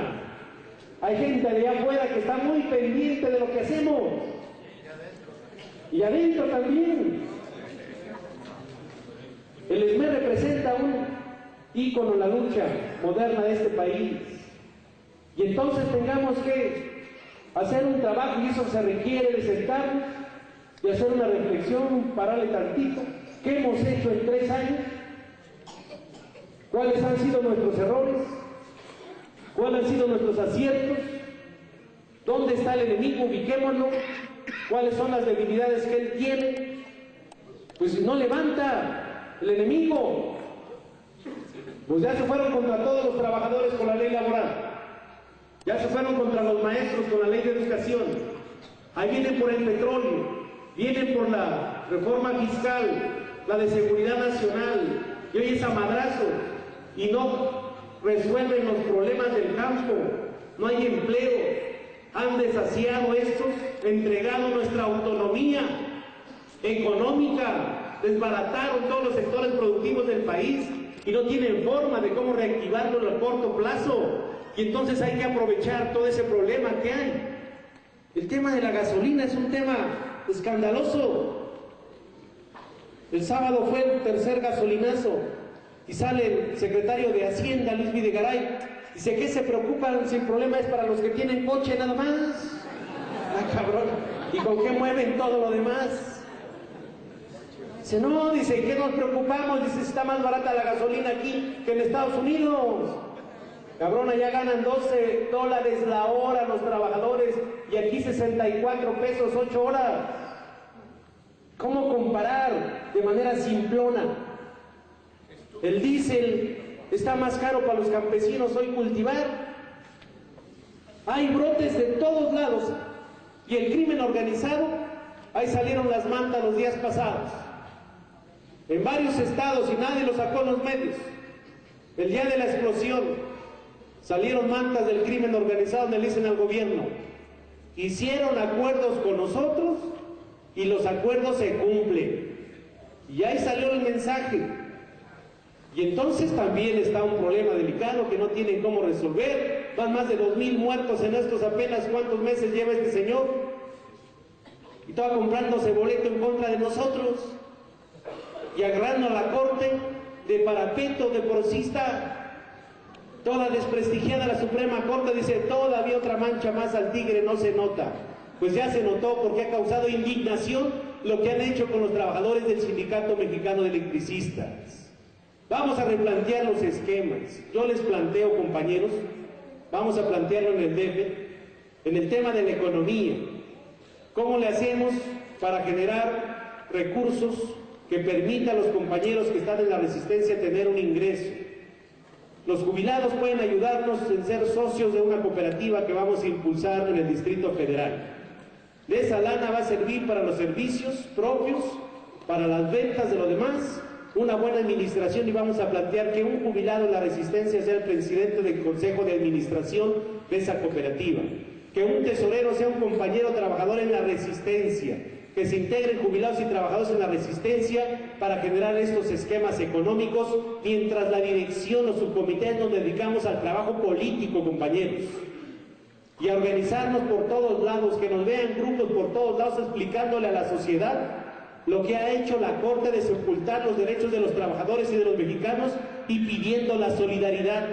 Speaker 4: Hay gente de allá afuera que está muy pendiente de lo que hacemos. Y adentro también. El ESME representa un ícono en la lucha moderna de este país. Y entonces tengamos que hacer un trabajo, y eso se requiere de sentarnos y hacer una reflexión, pararle tantito. ¿Qué hemos hecho en 3 años? ¿Cuáles han sido nuestros errores? ¿Cuáles han sido nuestros aciertos? ¿Dónde está el enemigo? Ubiquémoslo. ¿Cuáles son las debilidades que él tiene? Pues si no levanta el enemigo, pues ya se fueron contra todos los trabajadores con la ley laboral, ya se fueron contra los maestros con la ley de educación, ahí vienen por el petróleo, vienen por la reforma fiscal, la de seguridad nacional, y hoy es a madrazo, y no resuelven los problemas del campo, no hay empleo, han desasiado estos, entregado nuestra autonomía económica, desbarataron todos los sectores productivos del país y no tienen forma de cómo reactivarlo a corto plazo. Y entonces hay que aprovechar todo ese problema que hay. El tema de la gasolina es un tema escandaloso. El sábado fue el 3er gasolinazo y sale el secretario de Hacienda, Luis Videgaray, dice que se preocupan si el problema es para los que tienen coche nada más. Ah, cabrón, ¿y con qué mueven todo lo demás? Dice, no, dice, ¿qué nos preocupamos? Dice, está más barata la gasolina aquí que en Estados Unidos. Cabrón, allá ganan $12 la hora los trabajadores y aquí 64 pesos 8 horas. ¿Cómo comparar de manera simplona? El diésel está más caro para los campesinos hoy cultivar. Hay brotes de todos lados. Y el crimen organizado, ahí salieron las mantas los días pasados. en varios estados, y nadie lo sacó en los medios. El día de la explosión salieron mantas del crimen organizado donde le dicen al gobierno: hicieron acuerdos con nosotros y los acuerdos se cumplen. Y ahí salió el mensaje. Y entonces también está un problema delicado que no tienen cómo resolver. Van más de 2,000 muertos en estos apenas cuántos meses lleva este señor. Y estaba comprándose boleto en contra de nosotros. Y agarrando a la corte de parapeto, de por sí está toda desprestigiada la Suprema Corte. Dice: todavía otra mancha más al tigre no se nota. Pues ya se notó, porque ha causado indignación lo que han hecho con los trabajadores del Sindicato Mexicano de Electricistas. Vamos a replantear los esquemas. Yo les planteo, compañeros, vamos a plantearlo en el DF, en el tema de la economía. ¿Cómo le hacemos para generar recursos que permitan a los compañeros que están en la resistencia tener un ingreso? Los jubilados pueden ayudarnos en ser socios de una cooperativa que vamos a impulsar en el Distrito Federal. De esa lana va a servir para los servicios propios, para las ventas de lo demás, una buena administración, y vamos a plantear que un jubilado en la resistencia sea el presidente del consejo de administración de esa cooperativa, que un tesorero sea un compañero trabajador en la resistencia, que se integren jubilados y trabajadores en la resistencia para generar estos esquemas económicos, mientras la dirección o subcomités nos dedicamos al trabajo político, compañeros, y a organizarnos por todos lados, que nos vean grupos por todos lados explicándole a la sociedad lo que ha hecho la Corte de sepultar los derechos de los trabajadores y de los mexicanos, y pidiendo la solidaridad.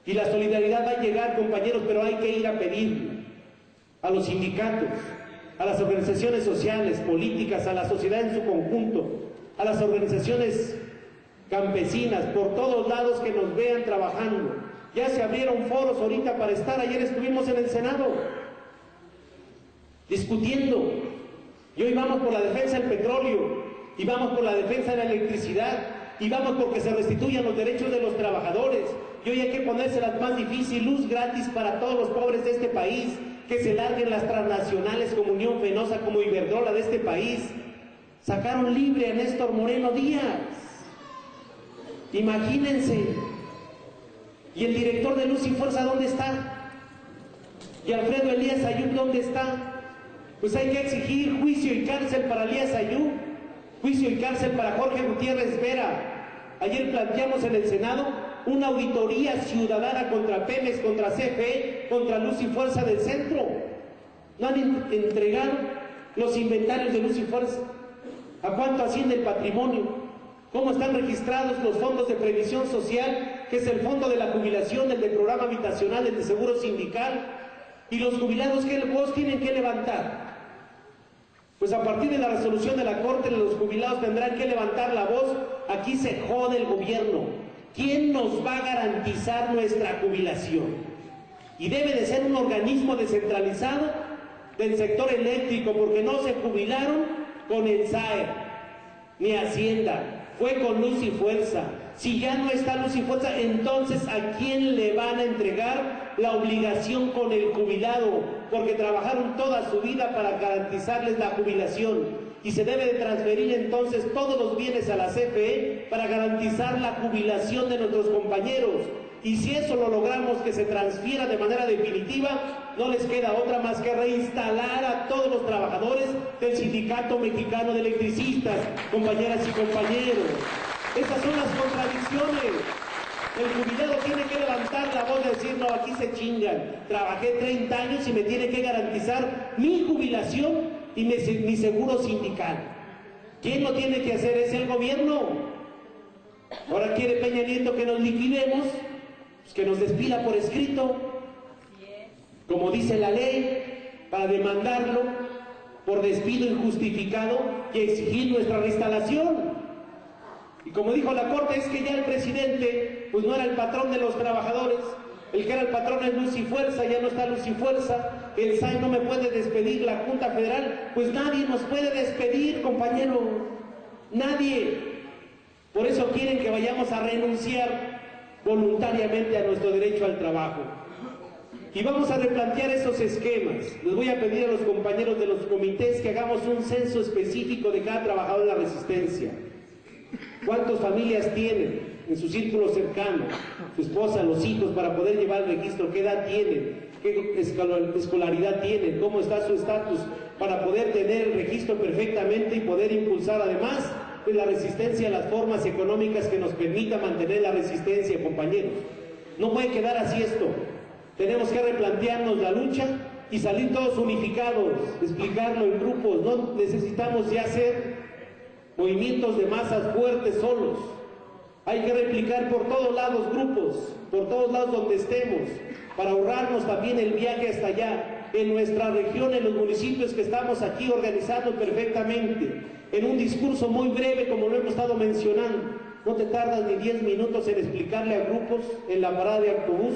Speaker 4: Y la solidaridad va a llegar, compañeros, pero hay que ir a pedirla a los sindicatos, a las organizaciones sociales, políticas, a la sociedad en su conjunto, a las organizaciones campesinas, por todos lados, que nos vean trabajando. Ya se abrieron foros ahorita para estar. Ayer estuvimos en el Senado discutiendo, y hoy vamos por la defensa del petróleo, y vamos por la defensa de la electricidad, y vamos porque se restituyan los derechos de los trabajadores. Y hoy hay que ponérselas más difícil: luz gratis para todos los pobres de este país, que se larguen las transnacionales como Unión Fenosa, como Iberdrola de este país. Sacaron libre a Néstor Moreno Díaz, imagínense. Y el director de Luz y Fuerza, ¿dónde está? Y Alfredo Elías Ayub, ¿dónde está? Pues hay que exigir juicio y cárcel para Elías Ayub, juicio y cárcel para Jorge Gutiérrez Vera. Ayer planteamos en el Senado una auditoría ciudadana contra Pemex, contra CFE, contra Luz y Fuerza del Centro. No han entregado los inventarios de Luz y Fuerza. ¿A cuánto asciende el patrimonio? ¿Cómo están registrados los fondos de previsión social, que es el fondo de la jubilación, el del programa habitacional, el de seguro sindical? ¿Y los jubilados qué voz tienen que levantar? Pues a partir de la resolución de la Corte, los jubilados tendrán que levantar la voz. Aquí se jode el gobierno. ¿Quién nos va a garantizar nuestra jubilación? Y debe de ser un organismo descentralizado del sector eléctrico, porque no se jubilaron con el SAE ni Hacienda, fue con Luz y Fuerza. Si ya no está Luz y Fuerza, entonces ¿a quién le van a entregar la obligación con el jubilado? Porque trabajaron toda su vida para garantizarles la jubilación. Y se debe de transferir entonces todos los bienes a la CFE para garantizar la jubilación de nuestros compañeros. Y si eso lo logramos, que se transfiera de manera definitiva, no les queda otra más que reinstalar a todos los trabajadores del Sindicato Mexicano de Electricistas, compañeras y compañeros. Esas son las contradicciones. El jubilado tiene que levantar la voz y decir: no, aquí se chingan. Trabajé 30 años y me tiene que garantizar mi jubilación y mi seguro sindical. ¿Quién lo tiene que hacer? Es el gobierno. Ahora quiere Peña Nieto que nos liquidemos, pues que nos despida por escrito, como dice la ley, para demandarlo por despido injustificado y exigir nuestra reinstalación. Y como dijo la Corte, es que ya el presidente pues no era el patrón de los trabajadores. El que era el patrón es Luz y Fuerza, ya no está Luz y Fuerza. El SAE no me puede despedir, la Junta Federal, pues nadie nos puede despedir, compañero, nadie. Por eso quieren que vayamos a renunciar voluntariamente a nuestro derecho al trabajo. Y vamos a replantear esos esquemas. Les voy a pedir a los compañeros de los comités que hagamos un censo específico de cada trabajador de la resistencia. ¿Cuántas familias tienen en su círculo cercano? Su esposa, los hijos, para poder llevar el registro. ¿Qué edad tienen? ¿Qué escolaridad tienen? ¿Cómo está su estatus? Para poder tener el registro perfectamente y poder impulsar además de la resistencia a las formas económicas que nos permita mantener la resistencia, compañeros. No puede quedar así esto. Tenemos que replantearnos la lucha y salir todos unificados, explicarlo en grupos. No necesitamos ya hacer movimientos de masas fuertes solos. Hay que replicar por todos lados grupos, por todos lados donde estemos, para ahorrarnos también el viaje hasta allá, en nuestra región, en los municipios que estamos aquí organizando perfectamente, en un discurso muy breve como lo hemos estado mencionando. No te tardas ni 10 minutos en explicarle a grupos en la parada de autobús,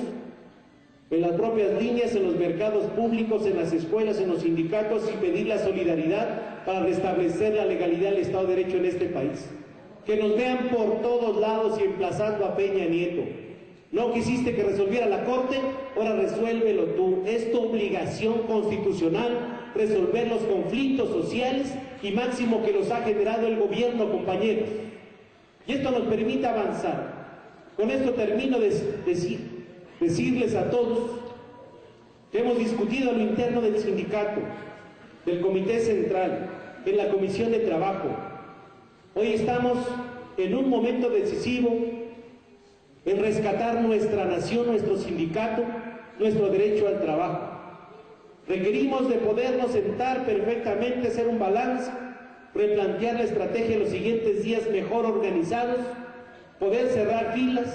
Speaker 4: en las propias líneas, en los mercados públicos, en las escuelas, en los sindicatos, y pedir la solidaridad para restablecer la legalidad del Estado de Derecho en este país. Que nos vean por todos lados y emplazando a Peña Nieto. No quisiste que resolviera la Corte, ahora resuélvelo tú. Es tu obligación constitucional resolver los conflictos sociales y máximo que los ha generado el gobierno, compañeros. Y esto nos permite avanzar. Con esto termino de decirles a todos que hemos discutido a lo interno del sindicato, del Comité Central, en la Comisión de Trabajo. Hoy estamos en un momento decisivo en rescatar nuestra nación, nuestro sindicato, nuestro derecho al trabajo. Requerimos de podernos sentar perfectamente, hacer un balance, replantear la estrategia en los siguientes días mejor organizados, poder cerrar filas,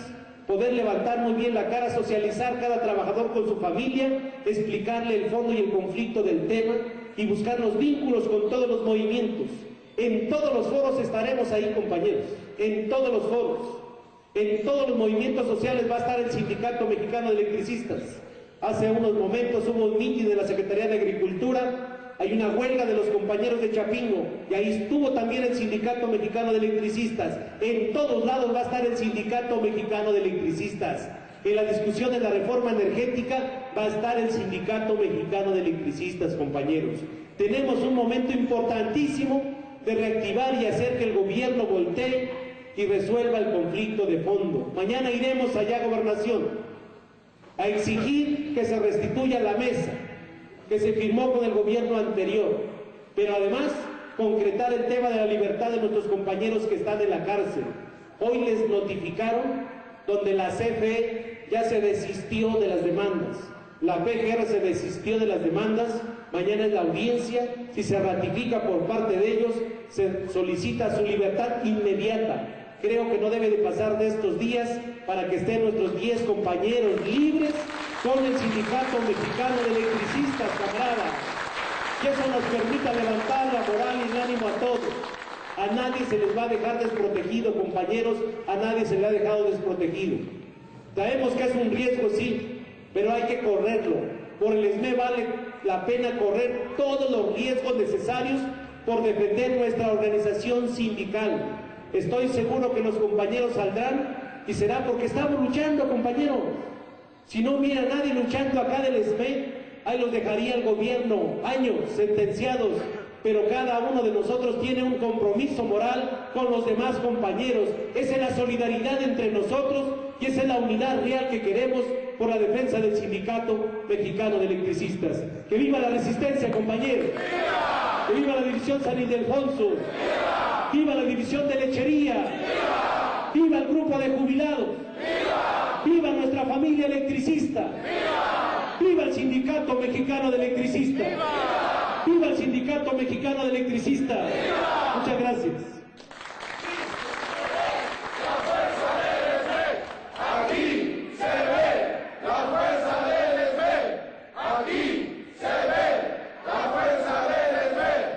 Speaker 4: poder levantar muy bien la cara, socializar cada trabajador con su familia, explicarle el fondo y el conflicto del tema y buscar los vínculos con todos los movimientos. En todos los foros estaremos ahí, compañeros, en todos los foros, en todos los movimientos sociales va a estar el Sindicato Mexicano de Electricistas. Hace unos momentos hubo un mitin de la Secretaría de Agricultura, hay una huelga de los compañeros de Chapingo, y ahí estuvo también el Sindicato Mexicano de Electricistas. En todos lados va a estar el Sindicato Mexicano de Electricistas. En la discusión de la reforma energética va a estar el Sindicato Mexicano de Electricistas, compañeros. Tenemos un momento importantísimo de reactivar y hacer que el gobierno voltee y resuelva el conflicto de fondo. Mañana iremos allá a Gobernación a exigir que se restituya la mesa que se firmó con el gobierno anterior, pero además concretar el tema de la libertad de nuestros compañeros que están en la cárcel. Hoy les notificaron donde la CFE ya se desistió de las demandas, la PGR se desistió de las demandas. Mañana es la audiencia, si se ratifica por parte de ellos, se solicita su libertad inmediata. Creo que no debe de pasar de estos días para que estén nuestros 10 compañeros libres con el Sindicato Mexicano de Electricistas, camaradas. Que eso nos permita levantar la moral y el ánimo a todos. A nadie se les va a dejar desprotegido, compañeros, a nadie se le ha dejado desprotegido. Sabemos que es un riesgo, sí, pero hay que correrlo. Por el ESME vale la pena correr todos los riesgos necesarios por defender nuestra organización sindical. Estoy seguro que los compañeros saldrán y será porque estamos luchando, compañeros. Si no hubiera nadie luchando acá del ESME, ahí los dejaría el gobierno, años sentenciados. Pero cada uno de nosotros tiene un compromiso moral con los demás compañeros. Esa es la solidaridad entre nosotros y esa es la unidad real que queremos por la defensa del Sindicato Mexicano de Electricistas. ¡Que viva la resistencia, compañeros! ¡Viva! ¡Que viva la división San Ildefonso! ¡Viva! ¡Viva la división de lechería! ¡Viva! ¡Viva el grupo de jubilados! ¡Viva! ¡Viva nuestra familia electricista! ¡Viva! ¡Viva el Sindicato Mexicano de Electricistas! ¡Viva! ¡Viva el Sindicato Mexicano de Electricistas! ¡Viva! Muchas gracias.